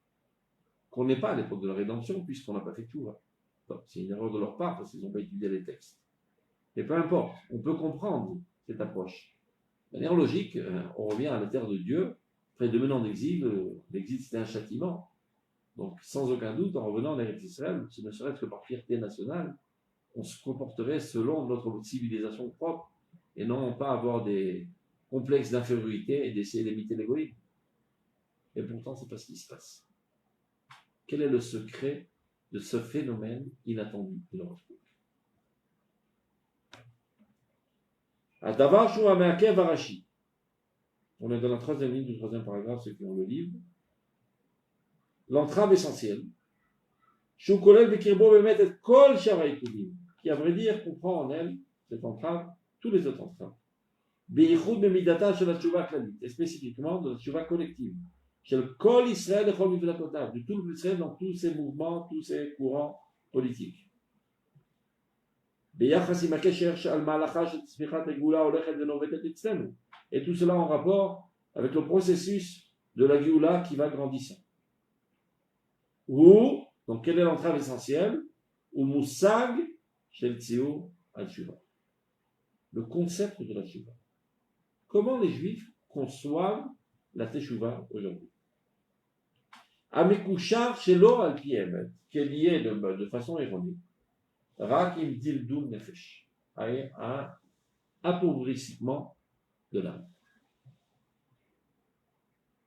qu'on n'est pas à l'époque de la rédemption, puisqu'on n'a pas fait tout. C'est une erreur de leur part, parce qu'ils n'ont pas étudié les textes. Et peu importe, on peut comprendre cette approche. De manière logique, on revient à la terre de Dieu, après 2000 ans d'exil, l'exil c'était un châtiment. Donc, sans aucun doute, en revenant en Eretz Israël, ce ne serait-ce que par fierté nationale, on se comporterait selon notre civilisation propre, et non pas avoir des complexes d'infériorité et d'essayer d'imiter l'égoïsme. Et pourtant, c'est pas ce qui se passe. Quel est le secret de ce phénomène inattendu de leur truc? On est dans la troisième ligne du troisième paragraphe, ceux qui ont le livre. L'entrave essentielle, qui à vrai dire comprend en elle, cette entrave, tous les autres entraves. Et spécifiquement de la tchouva collective. De tout Israël dans tous ses mouvements, tous ses courants politiques. Et tout cela en rapport avec le processus de la Géoula qui va grandissant. Ou, donc quelle est l'entrave essentielle? Ou Moussag Shel Tzio al-Tchouva. Le concept de la Tchouva. Comment les Juifs conçoivent la Teshuvah aujourd'hui? Amekushar Shelo al-Piemet, qui est lié de façon ironique. Rakim Dildul Nefesh, un appauvrissement de l'âme.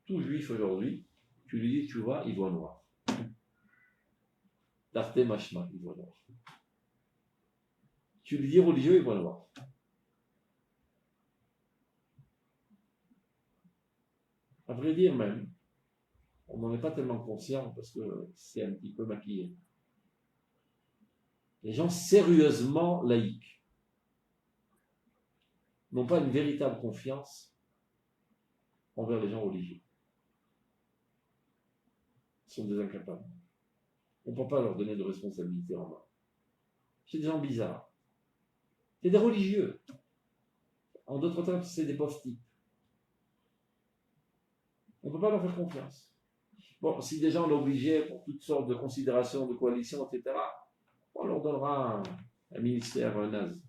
Tout Juif aujourd'hui, tu lui dis Teshuvah, il voit noir. Tarte Mashma, il voit noir. Tu lui dis religieux, il voit noir. À vrai dire même, on n'en est pas tellement conscient parce que c'est un petit peu maquillé. Les gens sérieusement laïcs n'ont pas une véritable confiance envers les gens religieux. Ils sont des incapables. On ne peut pas leur donner de responsabilité en main. C'est des gens bizarres. C'est des religieux. En d'autres termes, c'est des pauvres types. On ne peut pas leur faire confiance. Bon, si des gens l'obligeaient pour toutes sortes de considérations, de coalitions, etc., on leur donnera un ministère naze.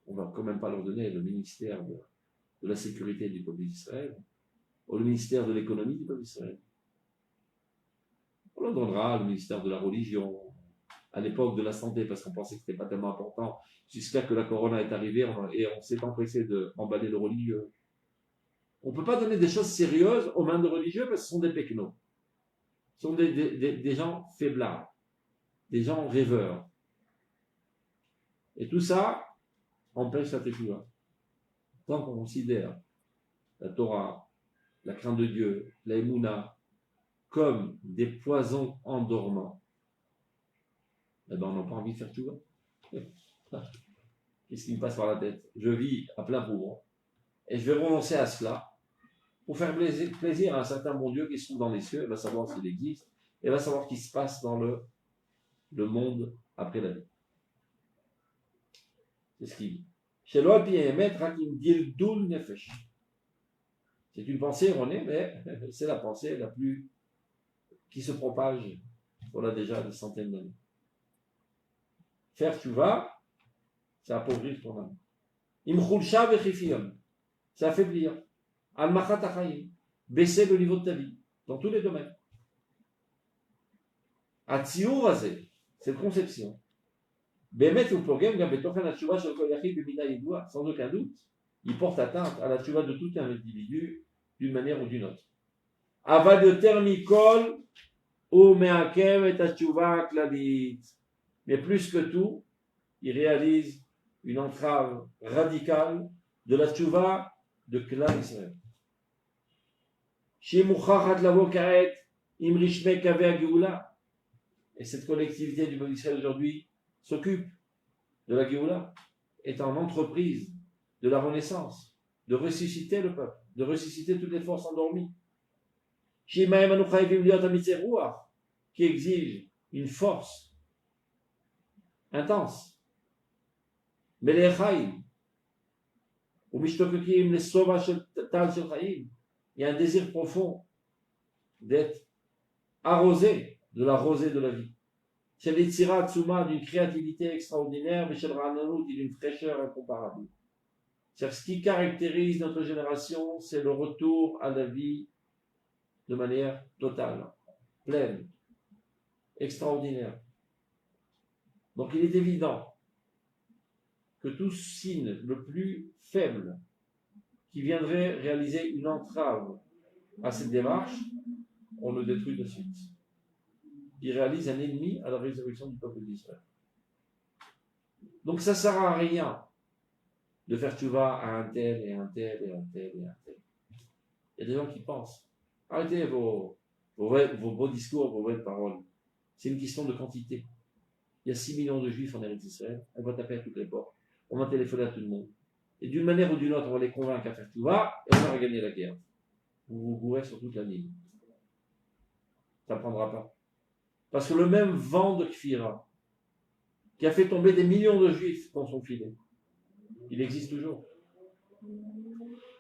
On ne va quand même pas leur donner le ministère de la sécurité du peuple d'Israël, ou le ministère de l'économie du peuple d'Israël. On leur donnera le ministère de la religion, à l'époque de la santé, parce qu'on pensait que ce n'était pas tellement important, jusqu'à que la corona est arrivée et on s'est empressé d'emballer le religieux. On ne peut pas donner des choses sérieuses aux mains de religieux parce que ce sont des pecnos. Ce sont des gens faiblards. des gens rêveurs. Et tout ça empêche la Teshuvah. Tant qu'on considère la Torah, la crainte de Dieu, la Emouna, comme des poisons endormants, eh ben on n'a pas envie de faire Teshuvah. Qu'est-ce qui me passe par la tête? Je vis à plein poumon et je vais renoncer à cela pour faire plaisir à un certain bon Dieu qui se trouve dans les cieux. Il va savoir s'il existe et il va savoir ce qui se passe dans le monde après la vie. C'est ce qu'il dit. Chez l'autre, il y a un maître qui me dit le doul nefesh. C'est une pensée erronée, mais c'est la pensée la plus qui se propage. On a déjà des centaines d'années. Faire tchouva, c'est appauvrir ton âme. Imchulsha vechifiyom, c'est affaiblir. Al-machat achayim, baisser le niveau de ta vie, dans tous les domaines. Atziur azeh, cette conception. Bémet ou pogem, gabetochen la tchouva shel kol yachid b'mina yidua, sans aucun doute, il porte atteinte à la tchouva de tout un individu d'une manière ou d'une autre. Avad yoter mikol ou me'akev et tchouva klalit. Mais plus que tout, il réalise une entrave radicale de la tchouva de Klal Israël. Et cette collectivité du peuple d'Israël aujourd'hui s'occupe de la Géoula, est en entreprise de la renaissance, de ressusciter le peuple, de ressusciter toutes les forces endormies. Qui exige une force intense. Mais les Chaim, il y a un désir profond d'être arrosé de la rosée de la vie. C'est l'Itzira Tsuma d'une créativité extraordinaire, mais chez le Rananout d'une fraîcheur incomparable. C'est ce qui caractérise notre génération, c'est le retour à la vie de manière totale, pleine, extraordinaire. Donc il est évident que tout signe le plus faible qui viendrait réaliser une entrave à cette démarche, on le détruit de suite. Il réalise un ennemi à la résurrection du peuple d'Israël. Donc ça ne sert à rien de faire tchouva à un tel et un tel et un tel et un tel. Il y a des gens qui pensent. Arrêtez vos beaux discours, vos belles paroles. C'est une question de quantité. Il y a 6 millions de juifs en Eretz Israël. On va taper à toutes les portes. On va téléphoner à tout le monde. Et d'une manière ou d'une autre, on va les convaincre à faire tchouva et on va gagner la guerre. Vous vous bourrez sur toute la ligne. Ça ne prendra pas. Parce que le même vent de Kfira, qui a fait tomber des millions de juifs dans son filet, il existe toujours.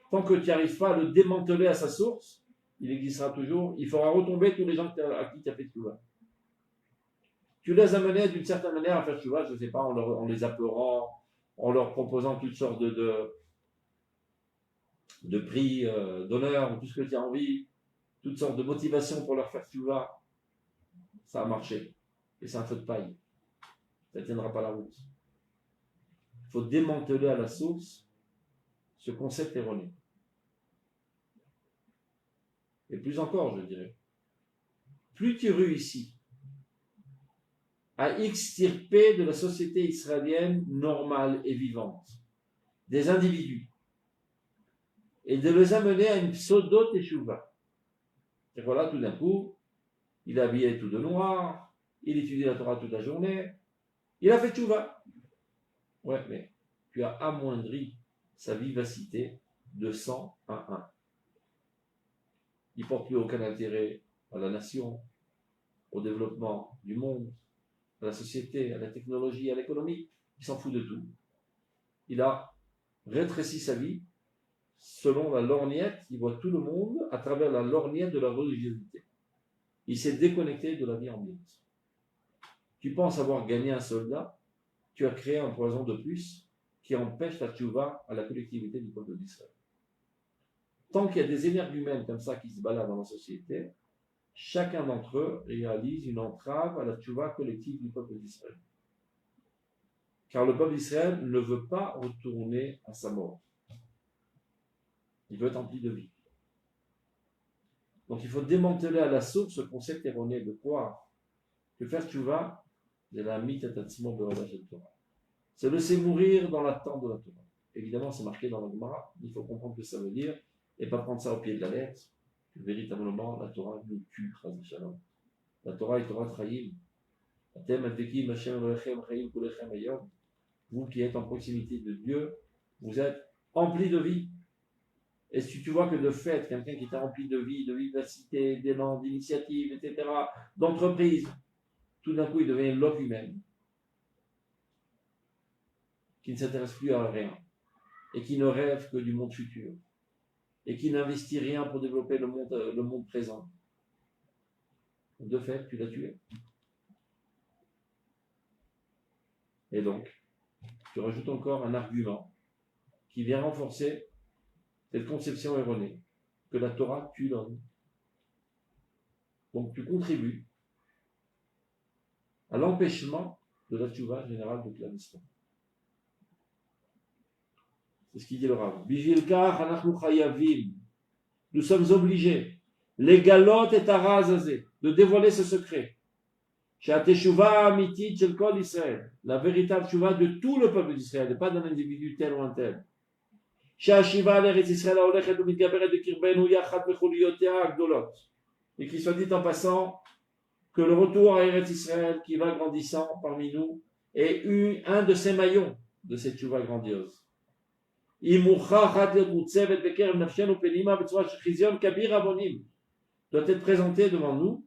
Tant que tu n'arrives pas à le démanteler à sa source, il existera toujours. Il fera retomber tous les gens à qui tu as fait tchouva. Tu les as amenés d'une certaine manière à faire tchouva, je ne sais pas, en les appelant, en leur proposant toutes sortes de prix, d'honneur, tout ce que tu as envie, toutes sortes de motivations pour leur faire tchouva. Ça a marché. Et c'est un feu de paille. Ça ne tiendra pas la route. Il faut démanteler à la source ce concept erroné. Et plus encore, je dirais. Plus tu réussis à extirper de la société israélienne normale et vivante des individus et de les amener à une pseudo-teshuva. C'est voilà, tout d'un coup, il est habillé tout de noir, il étudie la Torah toute la journée, il a fait teshuva. Ouais, mais tu as amoindri sa vivacité de 100 à 1. Il ne porte plus aucun intérêt à la nation, au développement du monde, à la société, à la technologie, à l'économie. Il s'en fout de tout. Il a rétréci sa vie selon la lorgnette. Il voit tout le monde à travers la lorgnette de la religiosité. Il s'est déconnecté de la vie ambiante. Tu penses avoir gagné un soldat, tu as créé un poison de plus qui empêche la tchouva à la collectivité du peuple d'Israël. Tant qu'il y a des énergumènes comme ça qui se baladent dans la société, chacun d'entre eux réalise une entrave à la tchouva collective du peuple d'Israël. Car le peuple d'Israël ne veut pas retourner à sa mort. Il veut être empli de vie. Donc il faut démanteler à la source ce concept erroné de croire que faire tchouva, C'est laisser mourir dans l'attente de la Torah. Évidemment, c'est marqué dans la Gemara, il faut comprendre ce que ça veut dire et pas prendre ça au pied de la lettre. Véritablement, la Torah nous tue, la Torah est Torah Trahim. Vous qui êtes en proximité de Dieu, vous êtes emplis de vie. Et si tu vois que de fait, quelqu'un qui est rempli de vie, de vivacité, d'élan, d'initiative, etc., d'entreprise, tout d'un coup il devient l'homme humain, qui ne s'intéresse plus à rien, et qui ne rêve que du monde futur, et qui n'investit rien pour développer le monde présent. De fait, tu l'as tué. Et donc, tu rajoutes encore un argument qui vient renforcer cette conception erronée que la Torah tue l'homme. Donc tu contribues à l'empêchement de la tchouva générale de Klal Israël. C'est ce qu'il dit le Rav. Bijilkach anachnu chayavim. Nous sommes obligés, les galotes et tarazazé, de dévoiler ce secret. Shateshuva amitit shel kol Israël. La véritable tchouva de tout le peuple d'Israël, et pas d'un individu tel ou un tel. Et qu'il soit dit en passant que le retour à Eretz Israël qui va grandissant parmi nous est un de ces maillons de cette tchouva grandiose. Doit être présenté devant nous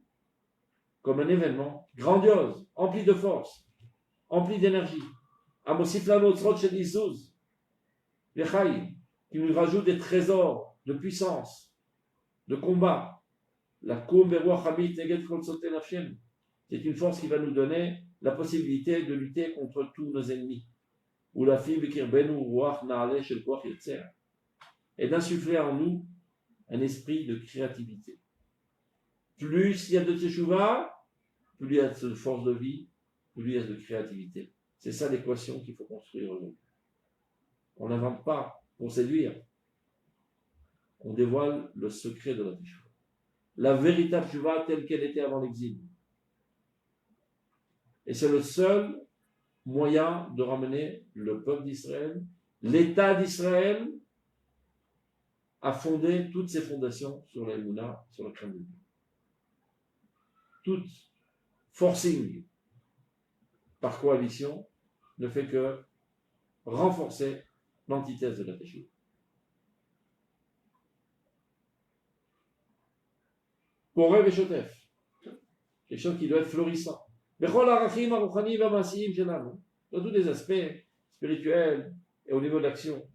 comme un événement grandiose, empli de force, empli d'énergie. Qui nous rajoute des trésors de puissance, de combat. C'est une force qui va nous donner la possibilité de lutter contre tous nos ennemis. Et d'insuffler en nous un esprit de créativité. Plus il y a de teshuva, plus il y a de force de vie, plus il y a de créativité. C'est ça l'équation qu'il faut construire aujourd'hui. On n'invente pas pour séduire. On dévoile le secret de la teshuva. La véritable teshuva telle qu'elle était avant l'exil. Et c'est le seul moyen de ramener le peuple d'Israël, l'État d'Israël, à fonder toutes ses fondations sur l'Emouna, sur la crainte de Dieu. Tout forcing par coalition ne fait que renforcer l'antithèse de la teshuva. Porev et Shotef, quelque chose qui doit être florissant. Dans tous les aspects spirituels et au niveau de l'action.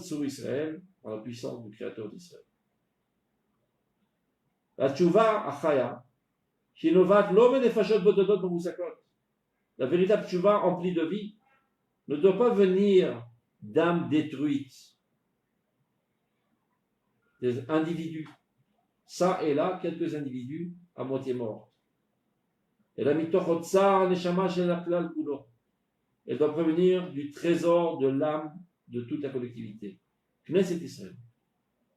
Sur Israël, dans la puissance du Créateur d'Israël. La tchouva achaya, shinovat lo menefashot bododot b'musakot. La véritable tchouva emplie de vie ne doit pas venir d'âmes détruites, des individus. Ça et là, quelques individus à moitié morts. Et la mitochotzar neshama shel haklal kulo. Elle doit provenir du trésor de l'âme de toute la collectivité. Knesset Israël,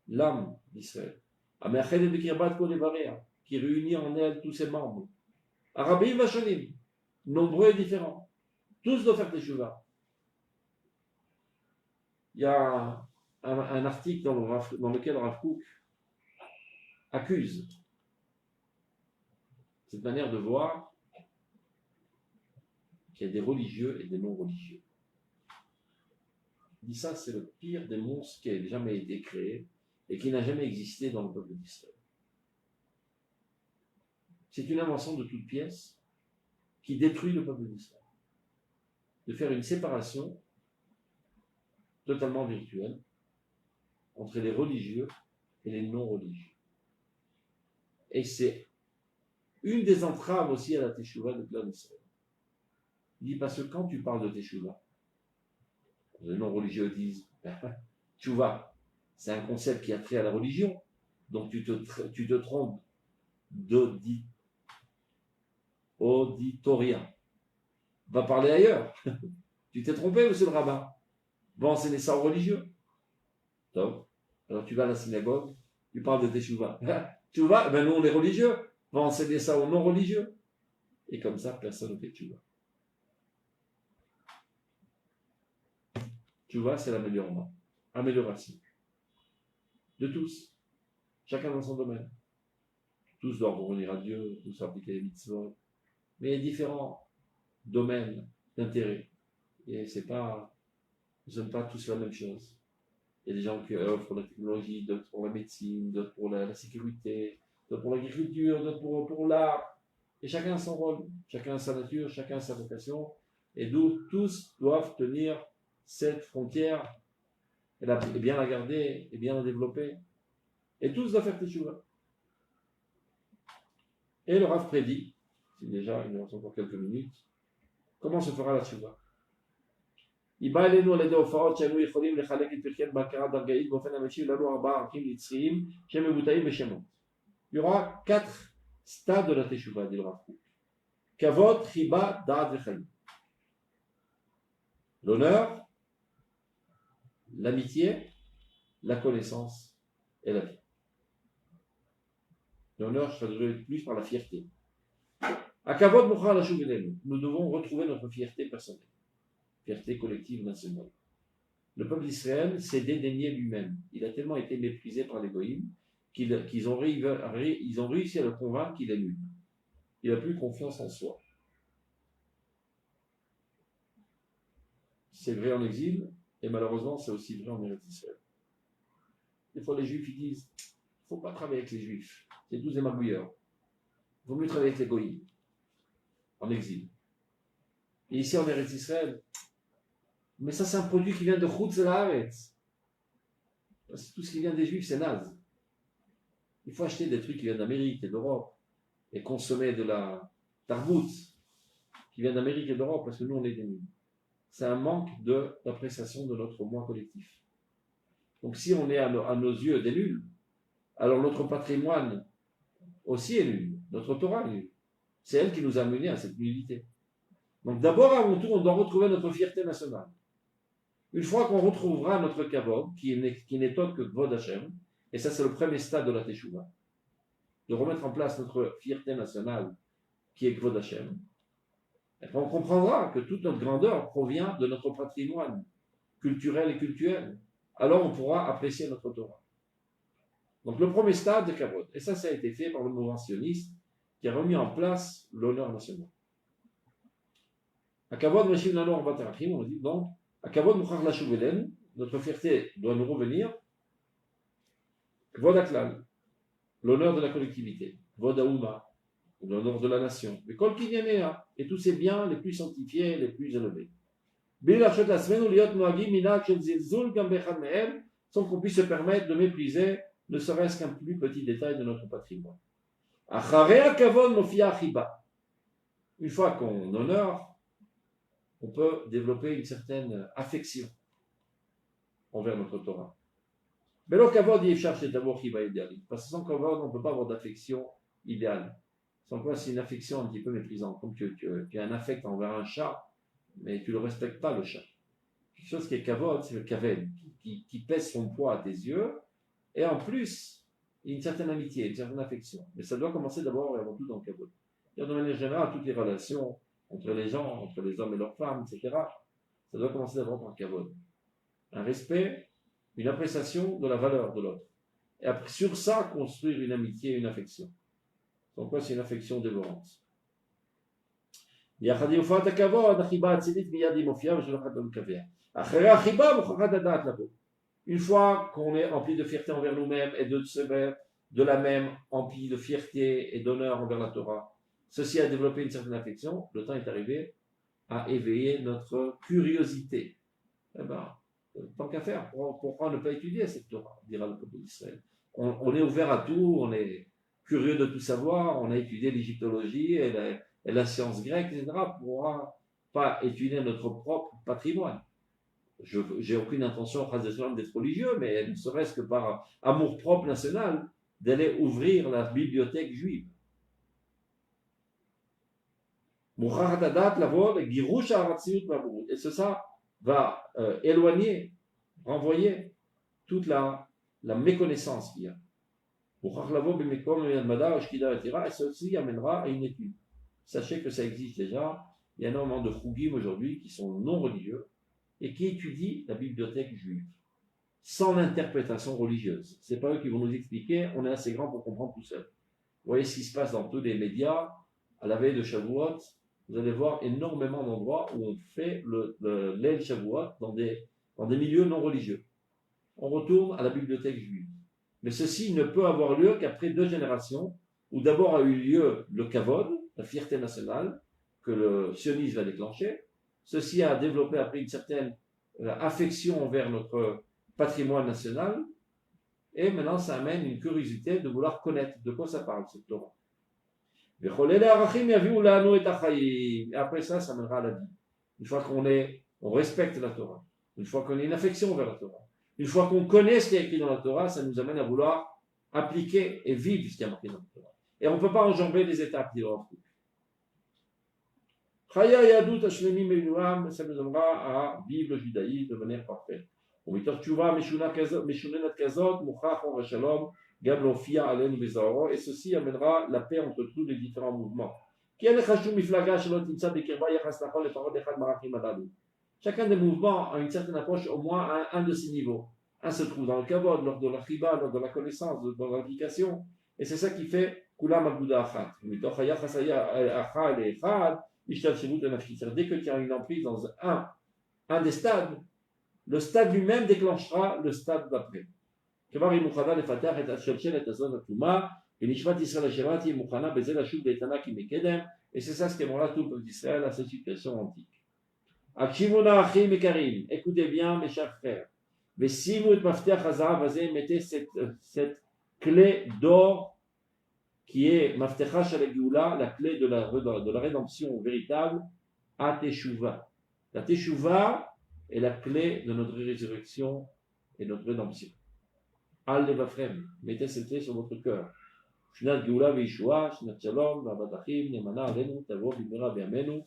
l'âme d'Israël. Amechedet bekirbat kol evareha, qui réunit en elle tous ses membres. Arabim vashonim, nombreux et différents. Tous doivent faire teshuva. Il y a un article dans lequel Rav Kook accuse cette manière de voir qu'il y a des religieux et des non-religieux. Il dit ça, c'est le pire des monstres qui ait jamais été créé et qui n'a jamais existé dans le peuple d'Israël. C'est une invention de toute pièce qui détruit le peuple d'Israël. De faire une séparation totalement virtuelle entre les religieux et les non-religieux. Et c'est une des entraves aussi à la teshuva de Klal Israël. Il dit parce que quand tu parles de teshuva, les non-religieux disent teshuva, c'est un concept qui a trait à la religion, donc tu te trompes d'auditoria. Va parler ailleurs. Tu t'es trompé, monsieur le rabbin. Va enseigner ça aux religieux. Donc, alors tu vas à la synagogue, tu parles de teshuva. Teshuva, ben nous, les religieux, va enseigner ça aux non-religieux. et comme ça, personne ne fait tchouva. Tchouva, c'est l'amélioration. Amélioration. De tous. Chacun dans son domaine. Tous doivent revenir à Dieu, tous appliquer les mitzvot. Mais il y a différents domaines d'intérêt. Et c'est pas, nous ne sommes pas tous la même chose. Il y a des gens qui offrent pour la technologie, d'autres pour la médecine, d'autres pour la sécurité, d'autres pour l'agriculture, d'autres pour l'art. Et chacun a son rôle, chacun a sa nature, chacun a sa vocation. Et tous doivent tenir cette frontière et bien la garder et bien la développer. Et tous doivent faire teshuva. Et le Rav prédit, c'est déjà, il nous reste encore quelques minutes, comment se fera la teshuva. Il va aller nous à ההופעות שהיינו יכולים לחלק את פרקי בקרה דרגאית באופן המשיב לנו 4 ערכים נצחיים שהם מבוטאים בשמות. Il y aura 4 stades de la teshuva, dit le Rav Kook. Kavod, chiba, da'at v'chaim. L'honneur, l'amitié, la connaissance et la vie. L'honneur se traduit plus par la fierté. À Kavod, nous devons retrouver notre fierté personnelle. Fierté collective nationale. Le peuple d'Israël s'est dédaigné lui-même. Il a tellement été méprisé par les goïms qu'ils ont réussi à le convaincre qu'il est nul. Il n'a plus confiance en soi. C'est vrai en exil, et malheureusement c'est aussi vrai en Eretz Israël. Des fois les juifs ils disent, il ne faut pas travailler avec les juifs, c'est tous des magouilleurs. Il vaut mieux travailler avec les goïms, en exil. Et ici en Eretz Israël, mais ça c'est un produit qui vient de Chutz Laaretz. Tout ce qui vient des juifs c'est naze. Il faut acheter des trucs qui viennent d'Amérique et d'Europe et consommer de la tarbout qui vient d'Amérique et d'Europe parce que nous on est des nuls. C'est un manque d'appréciation de notre moi collectif. Donc si on est à nos yeux des nuls, alors notre patrimoine aussi est nul, notre Torah est nul. C'est elle qui nous a menés à cette nullité. Donc d'abord avant tout, on doit retrouver notre fierté nationale. Une fois qu'on retrouvera notre kavod, qui n'est autre que Kvod Hashem, et ça c'est le premier stade de la Teshuvah, de remettre en place notre fierté nationale, qui est Kvod Hashem, et on comprendra que toute notre grandeur provient de notre patrimoine culturel et cultuel. Alors on pourra apprécier notre Torah. Donc le premier stade de kavod, et ça a été fait par le mouvement sioniste, qui a remis en place l'honneur national. À kavod, on dit donc, à Kavod Mouchach Lashov Elen, notre fierté doit nous revenir. Kvod Haklal, l'honneur de la collectivité. Kvod Haouma, l'honneur de la nation. Mais Kol Kinyanea, et tous ces biens les plus sanctifiés, les plus élevés. Sans qu'on puisse se permettre de mépriser ne serait-ce qu'un plus petit détail de notre patrimoine. Une fois qu'on honore, on peut développer une certaine affection envers notre Torah. Mais le kavod, il cherche d'abord chiba idéaliste. Parce que sans kavod, on ne peut pas avoir d'affection idéale. Sans quoi, c'est une affection un petit peu méprisante. Comme tu as un affect envers un chat, mais tu ne le respectes pas, le chat. Quelque chose qui est kavod, c'est le kaved, qui pèse son poids à tes yeux. Et en plus, il y a une certaine amitié, une certaine affection. Mais ça doit commencer d'abord et avant tout dans le kavod. De manière générale, toutes les relations entre les gens, entre les hommes et leurs femmes, etc., ça doit commencer d'abord par kavod. Un respect, une appréciation de la valeur de l'autre. Et après, sur ça, construire une amitié, une affection. Donc, quoi, c'est une affection dévorante. Une fois qu'on est rempli de fierté envers nous-mêmes et de la même empli de fierté et d'honneur envers la Torah, ceci a développé une certaine affection, le temps est arrivé à éveiller notre curiosité. Eh bien, tant qu'à faire, pourquoi ne pas étudier cette Torah, dira le peuple d'Israël. On est ouvert à tout, on est curieux de tout savoir, on a étudié l'égyptologie et la science grecque, etc. Pourquoi pas étudier notre propre patrimoine. J'ai aucune intention d'être religieux, mais ne serait-ce que par amour propre national, d'aller ouvrir la bibliothèque juive. Et ça va éloigner, renvoyer toute la méconnaissance qu'il y a. Et ceci amènera à une étude. sachez que ça existe déjà. Il y a énormément de chougim aujourd'hui qui sont non religieux et qui étudient la bibliothèque juive sans l'interprétation religieuse. Ce n'est pas eux qui vont nous expliquer, on est assez grand pour comprendre tout seul. Vous voyez ce qui se passe dans tous les médias, à la veille de Shavuot, vous allez voir énormément d'endroits où on fait l'El Shavuot dans des milieux non religieux. On retourne à la bibliothèque juive. Mais ceci ne peut avoir lieu qu'après 2 générations, où d'abord a eu lieu le Kavod, la fierté nationale, que le sionisme va déclencher. Ceci a développé après une certaine affection envers notre patrimoine national, et maintenant ça amène une curiosité de vouloir connaître de quoi ça parle, cette Torah. Et après ça, ça mènera à la vie. Une fois on respecte la Torah, une fois qu'on a une affection vers la Torah, une fois qu'on connaît ce qui est écrit dans la Torah, ça nous amène à vouloir appliquer et vivre ce qui est marqué dans la Torah. Et on ne peut pas enjamber les étapes du Rav Kook. Chaya Yadut Hashlemi Meluam, ça nous amènera à vivre le judaïsme de manière parfaite. Et ceci amènera la paix entre tous les différents mouvements. Chacun des mouvements a une certaine approche, au moins à un de ces niveaux. Un se trouve dans le kavod, lors de la chiba, lors de la connaissance, dans l'application. Et c'est ça qui fait Kulam Aguda Achat. Dès que tu as une emprise dans un des stades, le stade lui-même déclenchera le stade d'après. Et c'est ça ce qui amènera tout le peuple d'Israël à cette situation antique. Écoutez bien, mes chers frères. Mettez cette clé d'or qui est Maftecha Shalageoula, la clé de la rédemption véritable, à Teshuvah. La Teshuvah est la clé de notre résurrection et notre rédemption. Al-Levafrem, mettez cette clé sur votre cœur. Shnat Geoula Veishua, Shnat Shalom, Vabatachim, Nemana Alenu, Tavo, Bimera, Biamenu.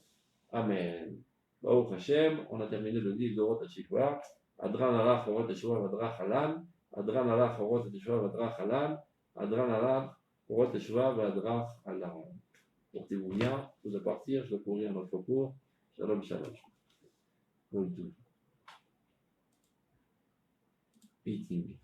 Amen. Baruch Hashem, on a terminé le livre de Rot HaShikwa. Adran Alach, Rot HaShikwa, Vadrach Halan. Adran Alach, Rot HaShikwa, Vadrach Halan. Adran Alach, Rot HaShikwa, Vadrach Halan. Portez-vous bien, je dois partir, je dois courir à notre cours. Shalom, shalom. Meeting.